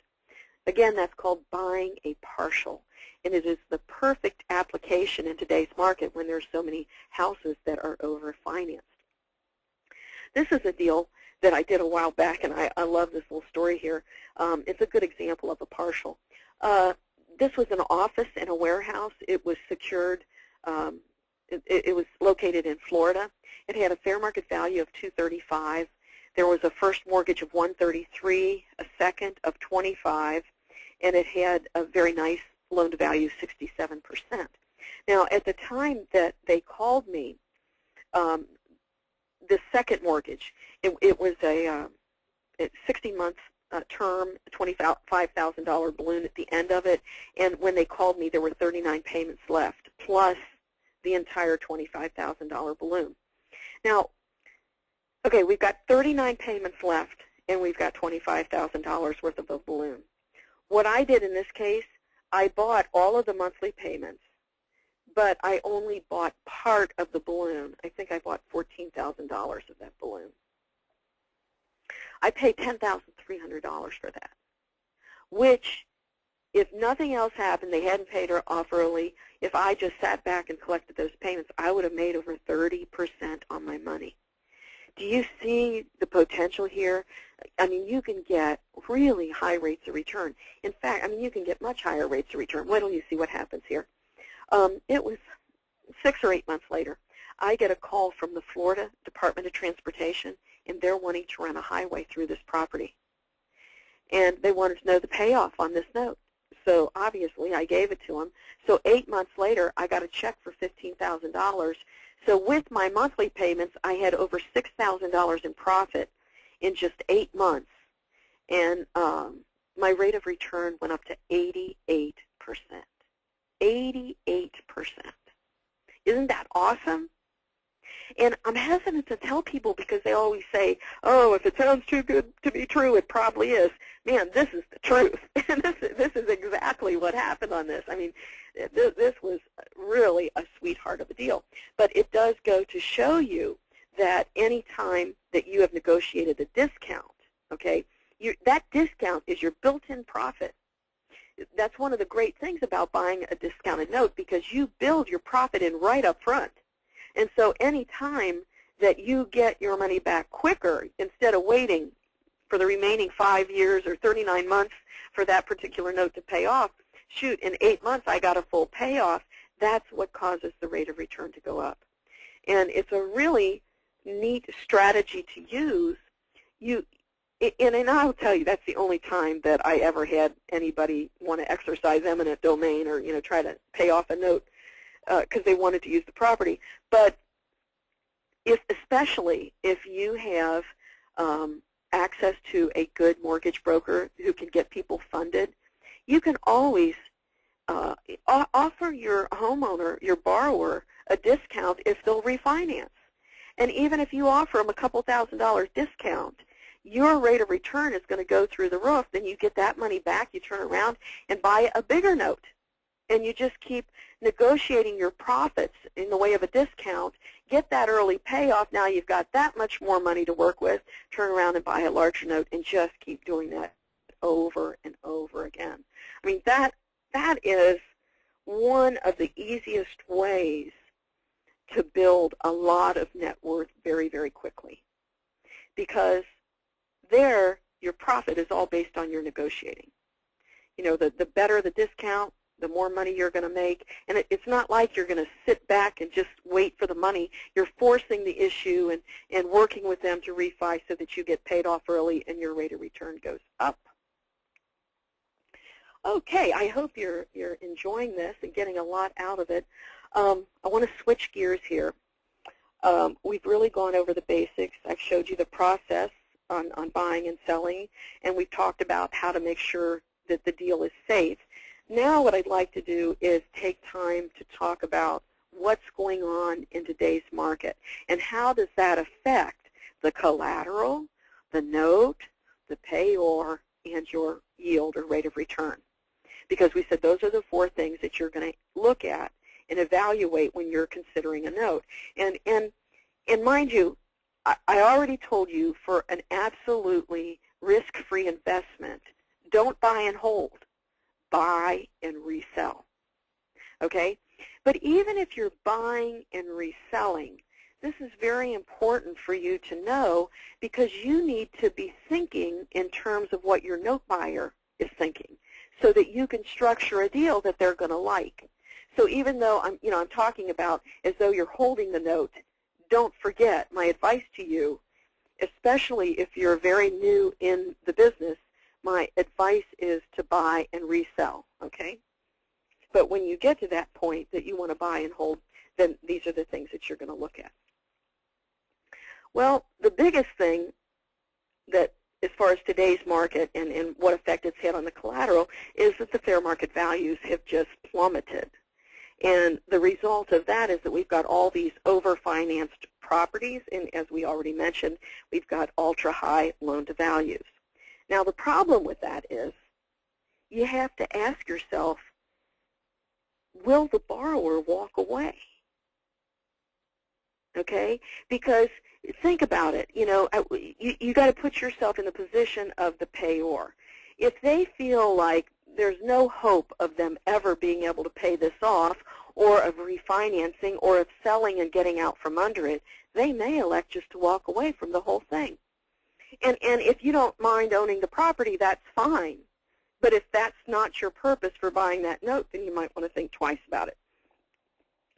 Again, that's called buying a partial, and it is the perfect application in today's market when there's so many houses that are over-financed. This is a deal that I did a while back, and I love this little story here. It's a good example of a partial. This was an office in a warehouse. It was secured. It was located in Florida. It had a fair market value of $235. There was a first mortgage of $133, a second of $25, and it had a very nice loan to value, 67%. Now, at the time that they called me, the second mortgage, it was a 60-month term, $25,000 balloon at the end of it, and when they called me, there were 39 payments left, plus the entire $25,000 balloon. Now, okay, we've got 39 payments left, and we've got $25,000 worth of a balloon. What I did in this case, I bought all of the monthly payments, but I only bought part of the balloon. I think I bought $14,000 of that balloon. I paid $10,300 for that, which, if nothing else happened, they hadn't paid her off early, if I just sat back and collected those payments, I would have made over 30% on my money. Do you see the potential here? I mean, you can get really high rates of return. In fact, I mean, you can get much higher rates of return. Wait till you see what happens here. It was 6 or 8 months later. I get a call from the Florida Department of Transportation, and they're wanting to run a highway through this property. And they wanted to know the payoff on this note. So obviously, I gave it to them. So 8 months later, I got a check for $15,000. So with my monthly payments, I had over $6,000 in profit in just 8 months. And my rate of return went up to 88%. 88%. Isn't that awesome? And I'm hesitant to tell people because they always say, oh, if it sounds too good to be true, it probably is. Man, this is the truth. And this is exactly what happened on this. I mean, this was really a sweetheart of a deal. But it does go to show you that any time that you have negotiated a discount, okay, that discount is your built-in profit. That's one of the great things about buying a discounted note because you build your profit in right up front. And so any time that you get your money back quicker, instead of waiting for the remaining 5 years or 39 months for that particular note to pay off, shoot, in 8 months I got a full payoff, that's what causes the rate of return to go up. And it's a really neat strategy to use. And I'll tell you, that's the only time that I ever had anybody want to exercise eminent domain or, try to pay off a note because they wanted to use the property. But especially if you have access to a good mortgage broker who can get people funded, you can always offer your homeowner, your borrower, a discount if they'll refinance. And even if you offer them a couple $1,000 discount, your rate of return is going to go through the roof. Then you get that money back, you turn around and buy a bigger note. And you just keep negotiating your profits in the way of a discount, get that early payoff. Now you've got that much more money to work with, turn around and buy a larger note, and just keep doing that over and over again. I mean, that is one of the easiest ways to build a lot of net worth very, very quickly, because there your profit is all based on your negotiating. The better the discount, the more money you're going to make. And it's not like you're going to sit back and just wait for the money. You're forcing the issue and working with them to refi so that you get paid off early and your rate of return goes up. Okay, I hope you're enjoying this and getting a lot out of it. I want to switch gears here. We've really gone over the basics. I've showed you the process on buying and selling, and we've talked about how to make sure that the deal is safe. Now what I'd like to do is take time to talk about what's going on in today's market, and how does that affect the collateral, the note, the payor, and your yield or rate of return. Because we said those are the 4 things that you're going to look at and evaluate when you're considering a note. And mind you, I already told you, for an absolutely risk-free investment, don't buy and hold. Buy and resell. Okay? But even if you're buying and reselling, this is very important for you to know, because you need to be thinking in terms of what your note buyer is thinking, so that you can structure a deal that they're going to like. So even though I'm talking about as though you're holding the note, don't forget my advice to you, especially if you're very new in the business, my advice is to buy and resell, okay? But when you get to that point that you want to buy and hold, then these are the things that you're going to look at. Well, the biggest thing that, as far as today's market and what effect it's had on the collateral, is that the fair market values have just plummeted. And the result of that is that we've got all these over-financed properties, and as we already mentioned, we've got ultra-high loan-to-values. Now, the problem with that is you have to ask yourself, will the borrower walk away? Okay? Because think about it. You got to put yourself in the position of the payor. If they feel like there's no hope of them ever being able to pay this off, or of refinancing, or of selling and getting out from under it, they may elect just to walk away from the whole thing. And if you don't mind owning the property, that's fine. But if that's not your purpose for buying that note, then you might want to think twice about it.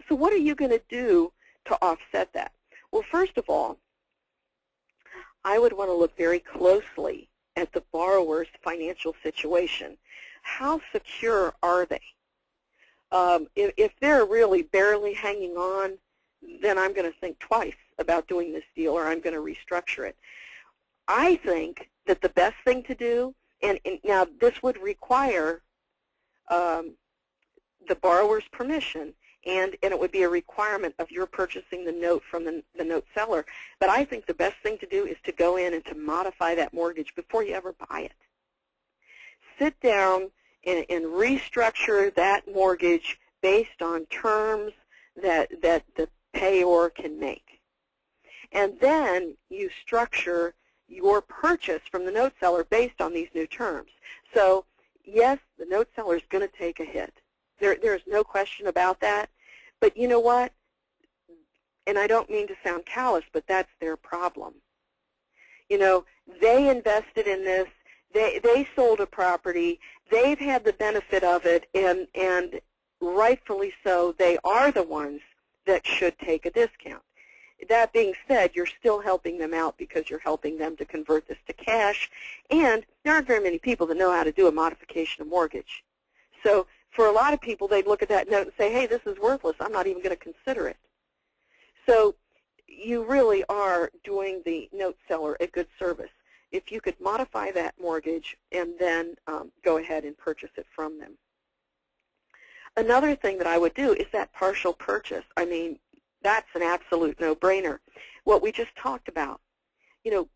So what are you going to do to offset that? Well, first of all, I would want to look very closely at the borrower's financial situation. How secure are they? If they're really barely hanging on, then I'm going to think twice about doing this deal, or I'm going to restructure it. I think that the best thing to do, and now this would require the borrower's permission, and it would be a requirement of your purchasing the note from the note seller, but I think the best thing to do is to go in and to modify that mortgage before you ever buy it. Sit down and restructure that mortgage based on terms that the payor can make. And then you structure your purchase from the note seller based on these new terms. So, yes, the note seller is going to take a hit. There's no question about that. But you know what? And I don't mean to sound callous, but that's their problem. They invested in this. They sold a property. They've had the benefit of it, and rightfully so, they are the ones that should take a discount. That being said, you're still helping them out because you're helping them to convert this to cash, and there aren't very many people that know how to do a modification of mortgage. So for a lot of people, they'd look at that note and say, hey, this is worthless. I'm not even going to consider it. So you really are doing the note seller a good service if you could modify that mortgage and then go ahead and purchase it from them. Another thing that I would do is that partial purchase. I mean, that's an absolute no-brainer. What we just talked about,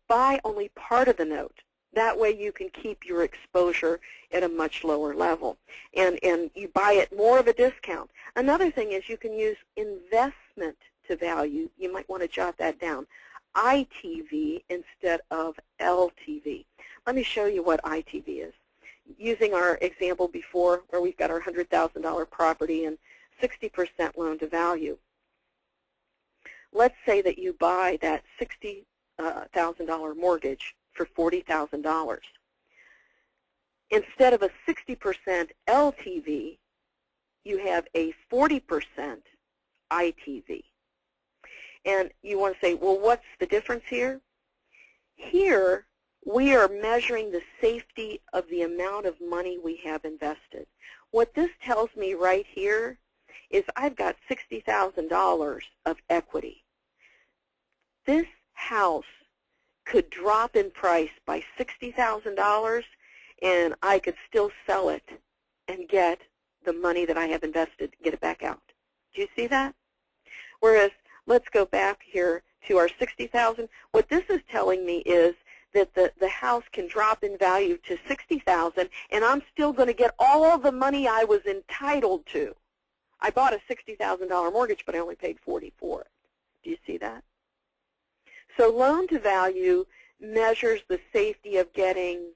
buy only part of the note. That way you can keep your exposure at a much lower level. And you buy at more of a discount. Another thing is you can use investment to value. You might want to jot that down. ITV instead of LTV. Let me show you what ITV is. Using our example before where we've got our $100,000 property and 60% loan to value. Let's say that you buy that $60,000 mortgage for $40,000. Instead of a 60% LTV, you have a 40% ITV. And you want to say, well, what's the difference here? Here, we are measuring the safety of the amount of money we have invested. What this tells me right here is I've got $60,000 of equity. This house could drop in price by $60,000, and I could still sell it and get the money that I have invested, get it back out. Do you see that? Whereas, let's go back here to our $60,000. What this is telling me is that the house can drop in value to $60,000, and I'm still going to get all the money I was entitled to. I bought a $60,000 mortgage, but I only paid $40,000 for it. Do you see that? So loan to value measures the safety of getting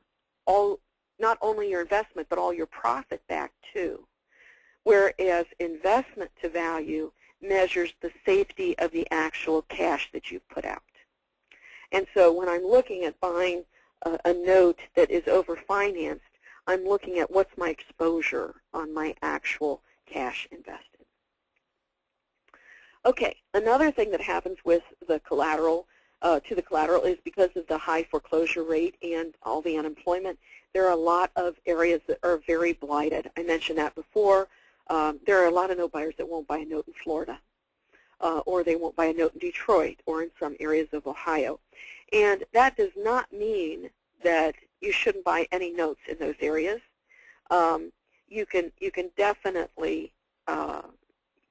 not only your investment, but all your profit back too. Whereas investment to value measures the safety of the actual cash that you've put out. And so when I'm looking at buying a note that is overfinanced, I'm looking at what's my exposure on my actual cash invested. Okay, another thing that happens with the collateral, is because of the high foreclosure rate and all the unemployment, there are a lot of areas that are very blighted. I mentioned that before. There are a lot of note buyers that won't buy a note in Florida, or they won't buy a note in Detroit or in some areas of Ohio. And that does not mean that you shouldn't buy any notes in those areas. You can definitely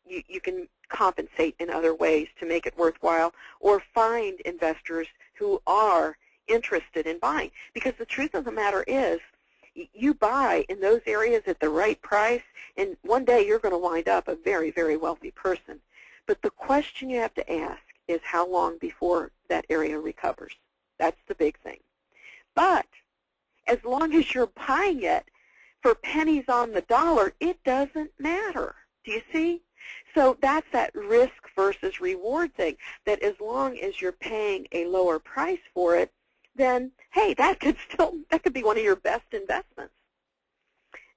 you can compensate in other ways to make it worthwhile, or find investors who are interested in buying. Because the truth of the matter is, you buy in those areas at the right price, and one day you're going to wind up a very, very wealthy person. But the question you have to ask is how long before that area recovers. That's the big thing. But as long as you're buying it for pennies on the dollar, it doesn't matter. Do you see? So that's that risk versus reward thing, that as long as you're paying a lower price for it, then, hey, that could be one of your best investments.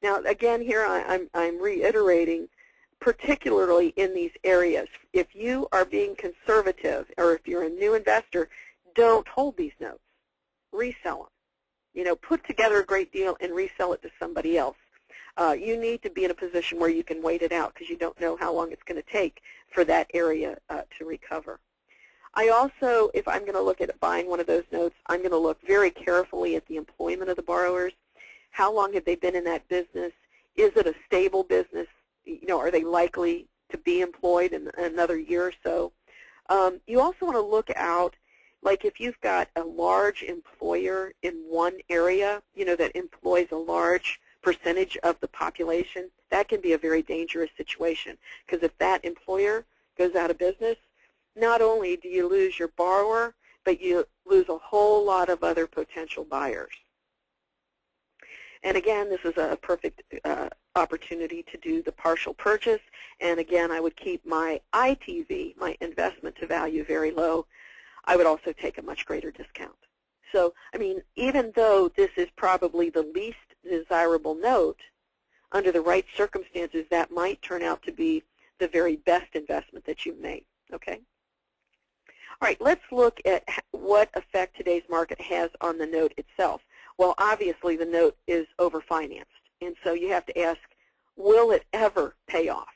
Now, again, here I'm reiterating, particularly in these areas, if you are being conservative, or if you're a new investor, don't hold these notes. Resell them. You know, put together a great deal and resell it to somebody else. You need to be in a position where you can wait it out, because you don't know how long it's going to take for that area to recover. I also, if I'm going to look at buying one of those notes, I'm going to look very carefully at the employment of the borrowers. How long have they been in that business? Is it a stable business? You know, are they likely to be employed in another year or so? You also want to look out, like if you've got a large employer in one area, you know, that employs a large percentage of the population, that can be a very dangerous situation. Because if that employer goes out of business, not only do you lose your borrower, but you lose a whole lot of other potential buyers. And again, this is a perfect opportunity to do the partial purchase. And again, I would keep my ITV, my investment to value, very low. I would also take a much greater discount. So, I mean, even though this is probably the least desirable note, under the right circumstances, that might turn out to be the very best investment that you've made. Okay? All right, let's look at what effect today's market has on the note itself. Well, obviously, the note is overfinanced, and so you have to ask, will it ever pay off?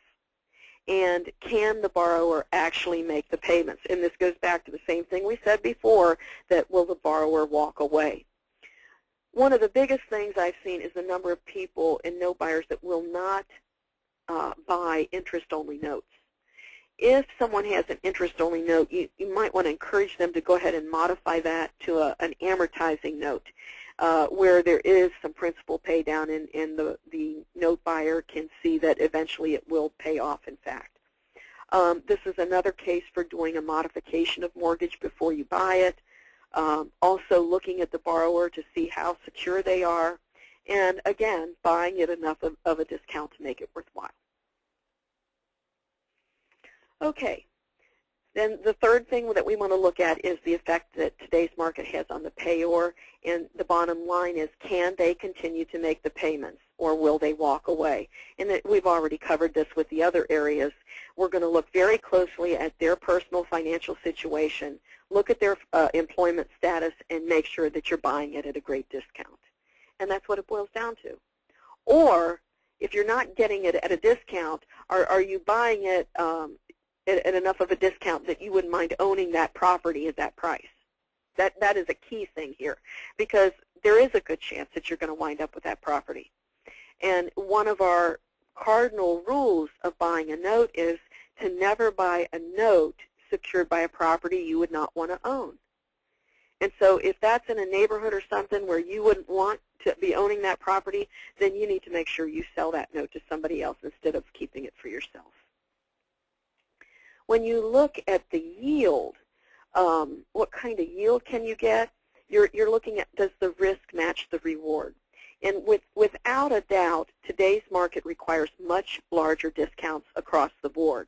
And can the borrower actually make the payments? And this goes back to the same thing we said before, that will the borrower walk away? One of the biggest things I've seen is the number of people and note buyers that will not buy interest-only notes. If someone has an interest-only note, you might want to encourage them to go ahead and modify that to an amortizing note, where there is some principal pay down, and the note buyer can see that eventually it will pay off, in fact. This is another case for doing a modification of mortgage before you buy it. Also looking at the borrower to see how secure they are, and again, buying it enough of a discount to make it worthwhile. Okay, then the third thing that we want to look at is the effect that today's market has on the payor, and the bottom line is, can they continue to make the payments, or will they walk away? And we've already covered this with the other areas. We're going to look very closely at their personal financial situation, look at their employment status, and make sure that you're buying it at a great discount. And that's what it boils down to. Or, if you're not getting it at a discount, are you buying it at enough of a discount that you wouldn't mind owning that property at that price? That is a key thing here, because there is a good chance that you're going to wind up with that property. And one of our cardinal rules of buying a note is to never buy a note secured by a property you would not want to own. And so if that's in a neighborhood or something where you wouldn't want to be owning that property, then you need to make sure you sell that note to somebody else instead of keeping it for yourself. When you look at the yield, what kind of yield can you get? You're looking at, does the risk match the reward? And without a doubt, today's market requires much larger discounts across the board.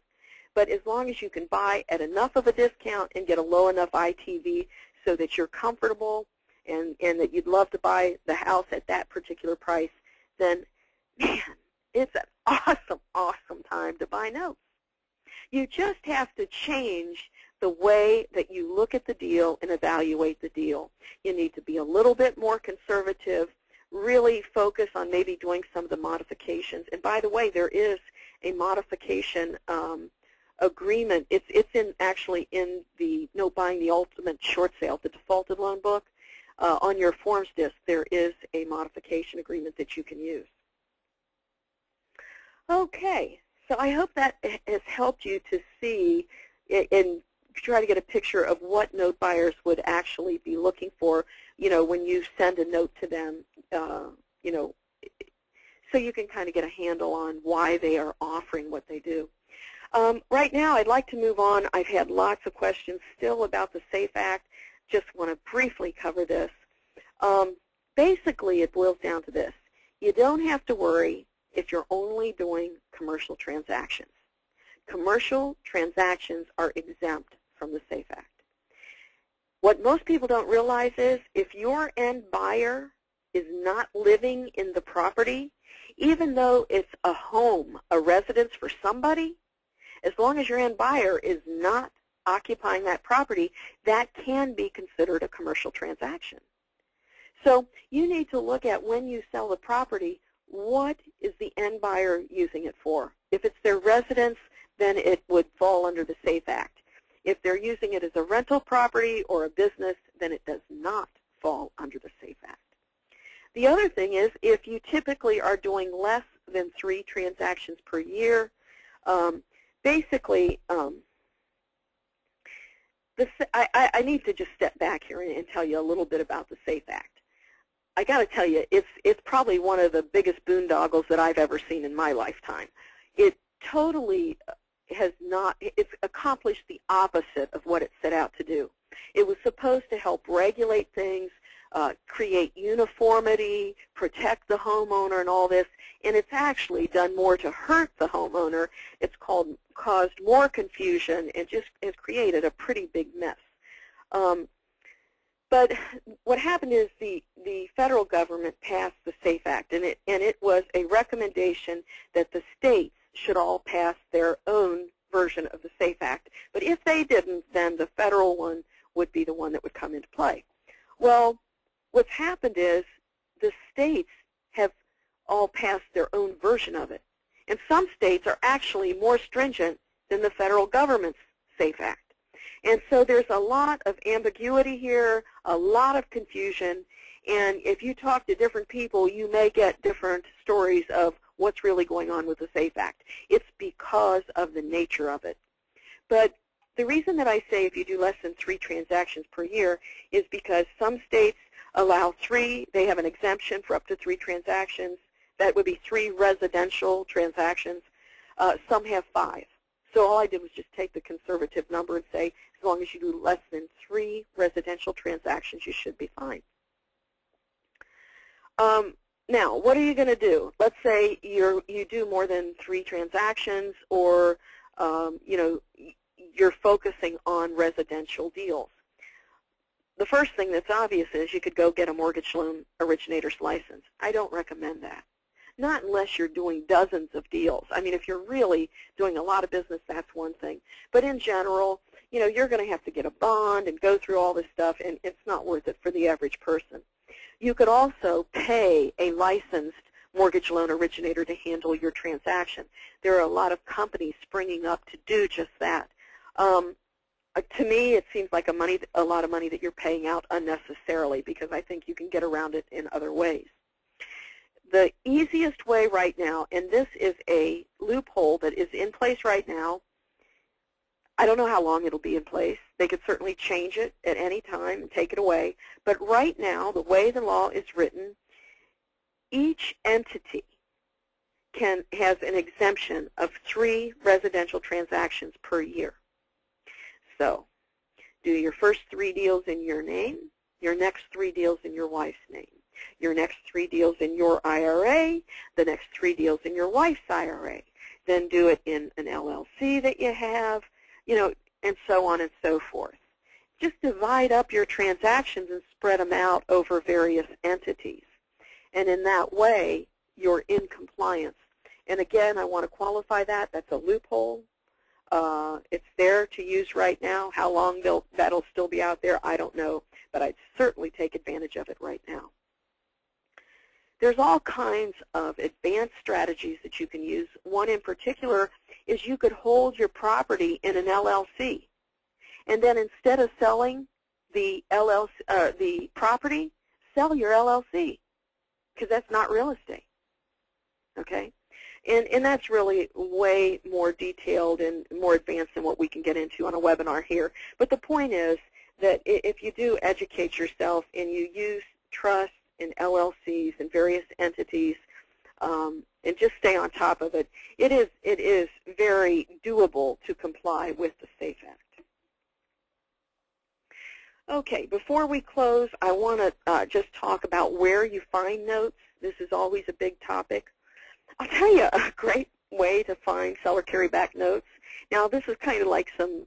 But as long as you can buy at enough of a discount and get a low enough ITV so that you're comfortable and that you'd love to buy the house at that particular price, then, man, it's an awesome, awesome time to buy notes. You just have to change the way that you look at the deal and evaluate the deal. You need to be a little bit more conservative, really focus on maybe doing some of the modifications. And by the way, there is a modification agreement. It's actually in the Note Buying the Ultimate Short Sale, the defaulted loan book. On your forms disc, there is a modification agreement that you can use. Okay, so I hope that has helped you to see and try to get a picture of what note buyers would actually be looking for, when you send a note to them, so you can kind of get a handle on why they are offering what they do. Right now, I'd like to move on. I've had lots of questions still about the SAFE Act. Just want to briefly cover this. Basically, it boils down to this. You don't have to worry if you're only doing commercial transactions. Commercial transactions are exempt from the SAFE Act. What most people don't realize is if your end buyer is not living in the property, even though it's a home, a residence for somebody, as long as your end buyer is not occupying that property, that can be considered a commercial transaction. So you need to look at when you sell the property, what is the end buyer using it for? If it's their residence, then it would fall under the SAFE Act. If they're using it as a rental property or a business, then it does not fall under the SAFE Act. The other thing is if you typically are doing less than 3 transactions per year, basically, I need to just step back here and tell you a little bit about the SAFE Act. I got to tell you, it's probably one of the biggest boondoggles that I've ever seen in my lifetime. It totally it's accomplished the opposite of what it set out to do. It was supposed to help regulate things, create uniformity, protect the homeowner and all this, and it's actually done more to hurt the homeowner. It's caused more confusion and just has created a pretty big mess. But what happened is the federal government passed the SAFE Act, and it was a recommendation that the states should all pass their own version of the SAFE Act. But if they didn't, then the federal one would be the one that would come into play. Well, what's happened is the states have all passed their own version of it. And some states are actually more stringent than the federal government's SAFE Act. And so there's a lot of ambiguity here, a lot of confusion, and if you talk to different people, you may get different stories of what's really going on with the SAFE Act. It's because of the nature of it. But the reason that I say if you do less than 3 transactions per year is because some states allow 3. They have an exemption for up to 3 transactions. That would be 3 residential transactions. Some have 5. So all I did was just take the conservative number and say, as long as you do less than 3 residential transactions, you should be fine. Now, what are you going to do? Let's say you do more than 3 transactions, or you're focusing on residential deals. The first thing that's obvious is you could go get a mortgage loan originator's license. I don't recommend that. Not unless you're doing dozens of deals. I mean, if you're really doing a lot of business, that's one thing. But in general, you're going to have to get a bond and go through all this stuff, and it's not worth it for the average person. You could also pay a licensed mortgage loan originator to handle your transaction. There are a lot of companies springing up to do just that. To me, it seems like a lot of money that you're paying out unnecessarily, because I think you can get around it in other ways. The easiest way right now, and this is a loophole that is in place right now, I don't know how long it'll be in place. They could certainly change it at any time and take it away. But right now, the way the law is written, each entity has an exemption of 3 residential transactions per year. So do your first 3 deals in your name, your next 3 deals in your wife's name, your next 3 deals in your IRA, the next 3 deals in your wife's IRA. Then do it in an LLC that you have, you know, and so on and so forth. Just divide up your transactions and spread them out over various entities. And in that way, you're in compliance. And again, I want to qualify that. That's a loophole. It's there to use right now. How long that'll still be out there, I don't know. But I'd certainly take advantage of it right now. There's all kinds of advanced strategies that you can use. One in particular is you could hold your property in an LLC. And then instead of selling the property, sell your LLC, because that's not real estate. Okay? And that's really way more detailed and more advanced than what we can get into on a webinar here. But the point is that if you do educate yourself and you use trust and LLCs and various entities and just stay on top of it, it is very doable to comply with the SAFE Act. Okay, before we close, I want to just talk about where you find notes. This is always a big topic. I'll tell you a great way to find seller carryback notes. Now, this is kind of like some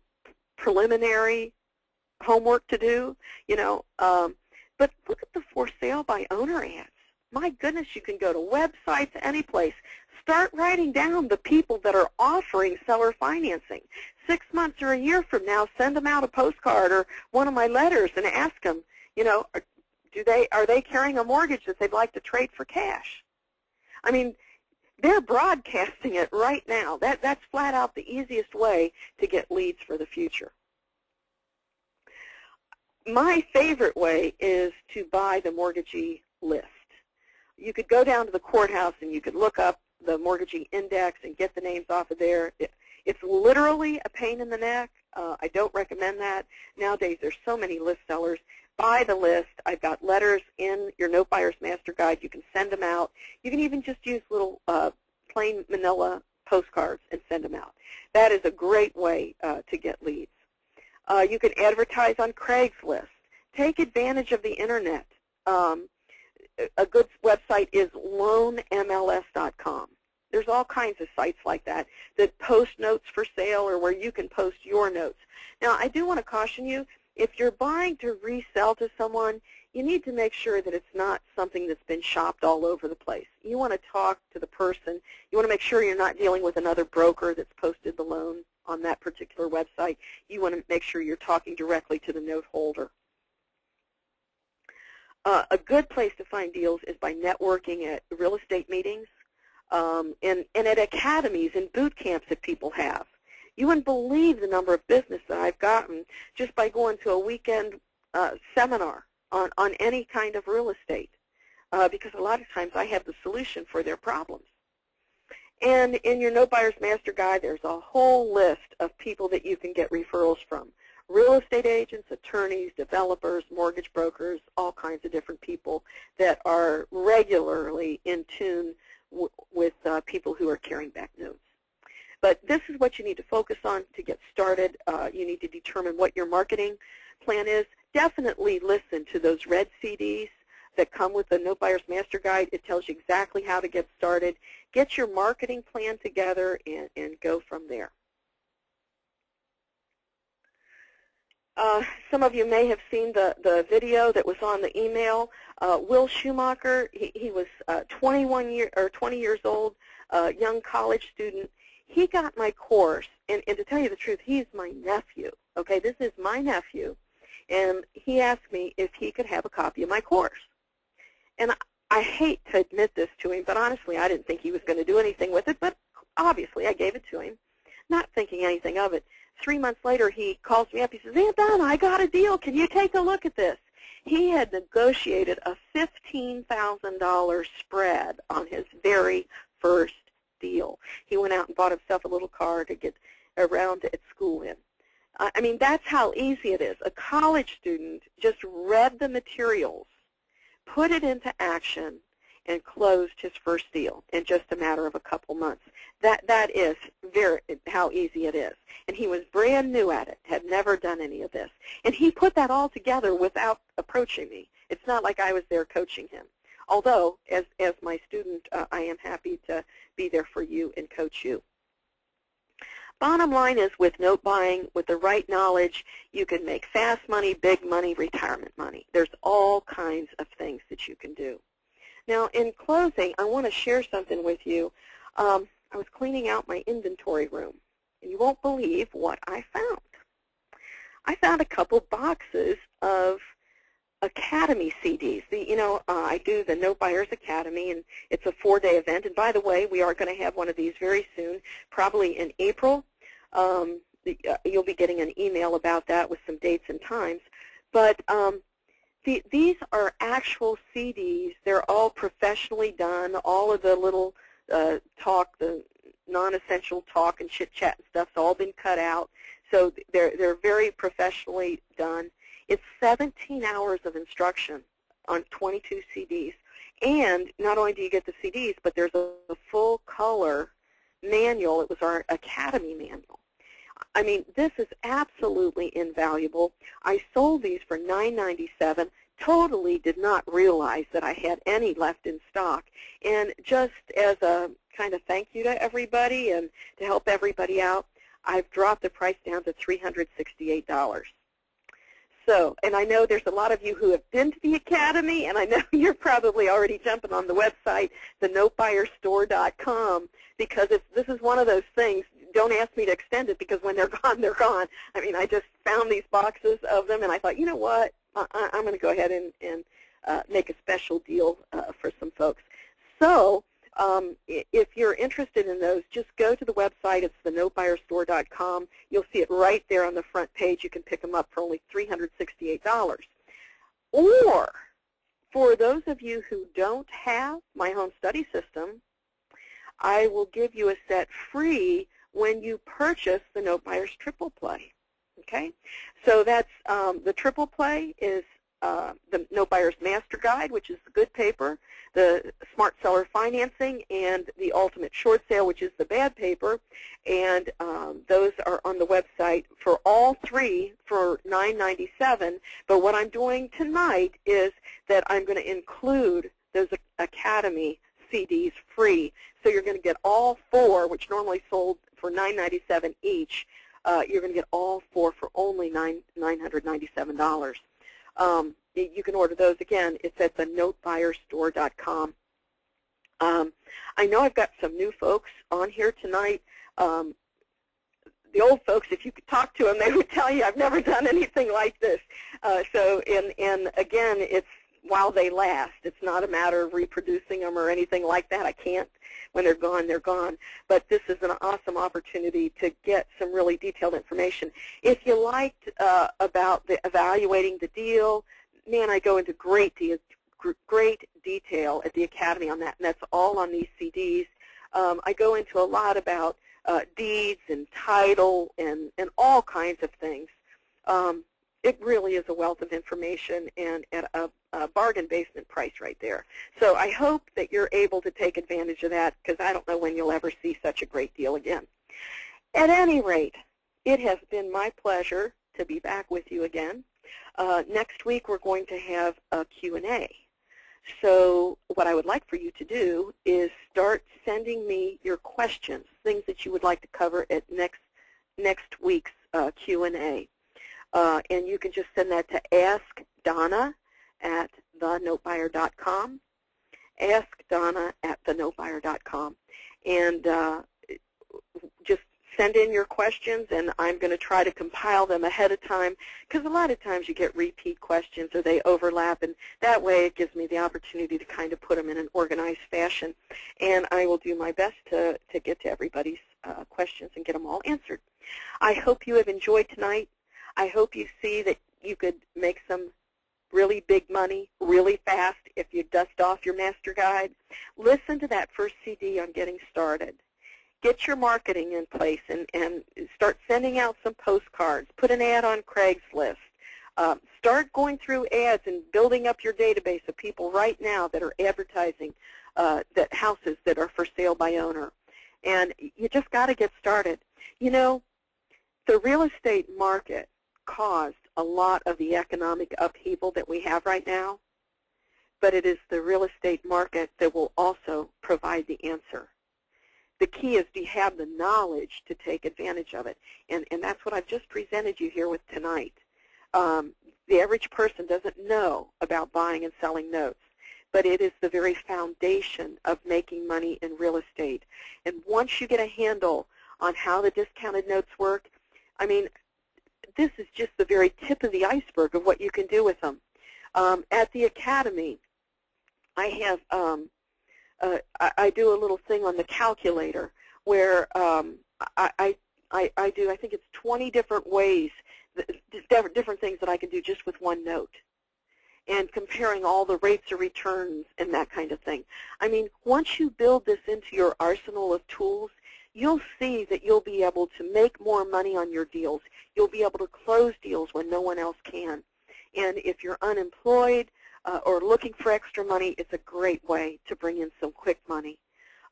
preliminary homework to do, you know, but look at the for sale by owner ads. My goodness, you can go to websites, any place. Start writing down the people that are offering seller financing. 6 months or a year from now, send them out a postcard or one of my letters and ask them, you know, are they carrying a mortgage that they'd like to trade for cash? I mean, they're broadcasting it right now. That's flat out the easiest way to get leads for the future. My favorite way is to buy the mortgagee list. You could go down to the courthouse and you could look up the mortgagee index and get the names off of there. It's literally a pain in the neck. I don't recommend that. Nowadays, there's so many list sellers. Buy the list. I've got letters in your Note Buyer's Master Guide. You can send them out. You can even just use little plain manila postcards and send them out. That is a great way to get leads. You can advertise on Craigslist. Take advantage of the Internet. A good website is loanmls.com. There's all kinds of sites like that post notes for sale or where you can post your notes. Now, I do want to caution you, if you're buying to resell to someone, you need to make sure that it's not something that's been shopped all over the place. You want to talk to the person. You want to make sure you're not dealing with another broker that's posted the loan on that particular website. You want to make sure you're talking directly to the note holder. A good place to find deals is by networking at real estate meetings and at academies and boot camps that people have. You wouldn't believe the number of business that I've gotten just by going to a weekend seminar on any kind of real estate because a lot of times I have the solution for their problems. And in your Note Buyer's Master Guide, there's a whole list of people that you can get referrals from. Real estate agents, attorneys, developers, mortgage brokers, all kinds of different people that are regularly in tune with people who are carrying back notes. But this is what you need to focus on to get started. You need to determine what your marketing plan is. Definitely listen to those red CDs that come with the Note Buyer's Master Guide. It tells you exactly how to get started. Get your marketing plan together and go from there. Some of you may have seen the video that was on the email. Will Schumacher, he was 20 years old, young college student. He got my course, and to tell you the truth, he's my nephew. Okay, this is my nephew, and he asked me if he could have a copy of my course. And I hate to admit this to him, but honestly, I didn't think he was going to do anything with it, but obviously I gave it to him, not thinking anything of it. 3 months later, he calls me up. He says, Aunt Donna, I got a deal. Can you take a look at this? He had negotiated a $15,000 spread on his very first deal. He went out and bought himself a little car to get around at school in. I mean, that's how easy it is. A college student just read the materials, put it into action, and closed his first deal in just a matter of a couple months. That is how easy it is. And he was brand new at it, had never done any of this. And he put that all together without approaching me. It's not like I was there coaching him. Although, as my student, I am happy to be there for you and coach you. Bottom line is, with note buying, with the right knowledge, you can make fast money, big money, retirement money. There's all kinds of things that you can do. Now, in closing, I want to share something with you. I was cleaning out my inventory room, and you won't believe what I found. I found a couple boxes of Academy CDs. I do the Note Buyers Academy, and it's a 4-day event. And by the way, we are going to have one of these very soon, probably in April. You'll be getting an email about that with some dates and times. But these are actual CDs. They're all professionally done. All of the little talk, the non-essential talk and chit-chat and stuff's all been cut out. So they're very professionally done. It's 17 hours of instruction on 22 CDs. And not only do you get the CDs, but there's a full color manual. It was our Academy manual. I mean, this is absolutely invaluable. I sold these for $9.97. Totally did not realize that I had any left in stock. And just as a kind of thank you to everybody and to help everybody out, I've dropped the price down to $368. So, and I know there's a lot of you who have been to the Academy, and I know you're probably already jumping on the website, thenotebuyerstore.com, because this is one of those things. Don't ask me to extend it, because when they're gone, they're gone. I mean, I just found these boxes of them, and I thought, you know what, I'm going to go ahead and make a special deal for some folks. So if you're interested in those, just go to the website. It's thenotebuyerstore.com. You'll see it right there on the front page. You can pick them up for only $368. Or for those of you who don't have my home study system, I will give you a set free when you purchase the Note Buyers Triple Play. Okay? So that's the Triple Play is the Note Buyers Master Guide, which is the good paper, the Smart Seller Financing, and the Ultimate Short Sale, which is the bad paper. And those are on the website for all three for $9.97. But what I'm doing tonight is that I'm going to include those Academy CDs free. So you're going to get all four, which normally sold for $9.97 each. You're going to get all four for only $997. You can order those. Again, it's at thenotebuyerstore.com. I know I've got some new folks on here tonight. The old folks, if you could talk to them, they would tell you I've never done anything like this. And again, it's while they last. It's not a matter of reproducing them or anything like that. I can't. When they're gone, they're gone. But this is an awesome opportunity to get some really detailed information. If you liked about evaluating the deal, man, I go into great detail at the Academy on that, and that's all on these CDs. I go into a lot about deeds and title and all kinds of things. It really is a wealth of information and at a bargain basement price right there. So I hope that you're able to take advantage of that, because I don't know when you'll ever see such a great deal again. At any rate, it has been my pleasure to be back with you again. Next week we're going to have a Q&A. So what I would like for you to do is start sending me your questions, things that you would like to cover at next week's Q&A. And you can just send that to askdonna@thenotebuyers.com, askdonna@thenotebuyers.com, and just send in your questions, and I'm going to try to compile them ahead of time, because a lot of times you get repeat questions or they overlap, and that way it gives me the opportunity to kind of put them in an organized fashion. And I will do my best to get to everybody's questions and get them all answered. I hope you have enjoyed tonight. I hope you see that you could make some really big money really fast if you dust off your master guide. Listen to that first CD on getting started. get your marketing in place and start sending out some postcards. Put an ad on Craigslist. Start going through ads and building up your database of people right now that are advertising that houses that are for sale by owner. And you just got to get started. You know, the real estate market caused a lot of the economic upheaval that we have right now, but it is the real estate market that will also provide the answer. The key is, do you have the knowledge to take advantage of it? And that's what I've just presented you here with tonight. The average person doesn't know about buying and selling notes, but it is the very foundation of making money in real estate. And once you get a handle on how the discounted notes work, I mean, this is just the very tip of the iceberg of what you can do with them. At the Academy, I have I do a little thing on the calculator where I do, I think it's 20 different ways, different things that I can do just with one note, and comparing all the rates of returns and that kind of thing. I mean, once you build this into your arsenal of tools, you'll see that you'll be able to make more money on your deals. You'll be able to close deals when no one else can. And if you're unemployed or looking for extra money, it's a great way to bring in some quick money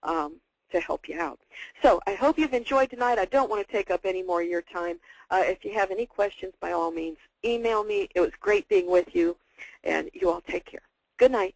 to help you out. So I hope you've enjoyed tonight. I don't want to take up any more of your time. If you have any questions, by all means, email me. It was great being with you, and you all take care. Good night.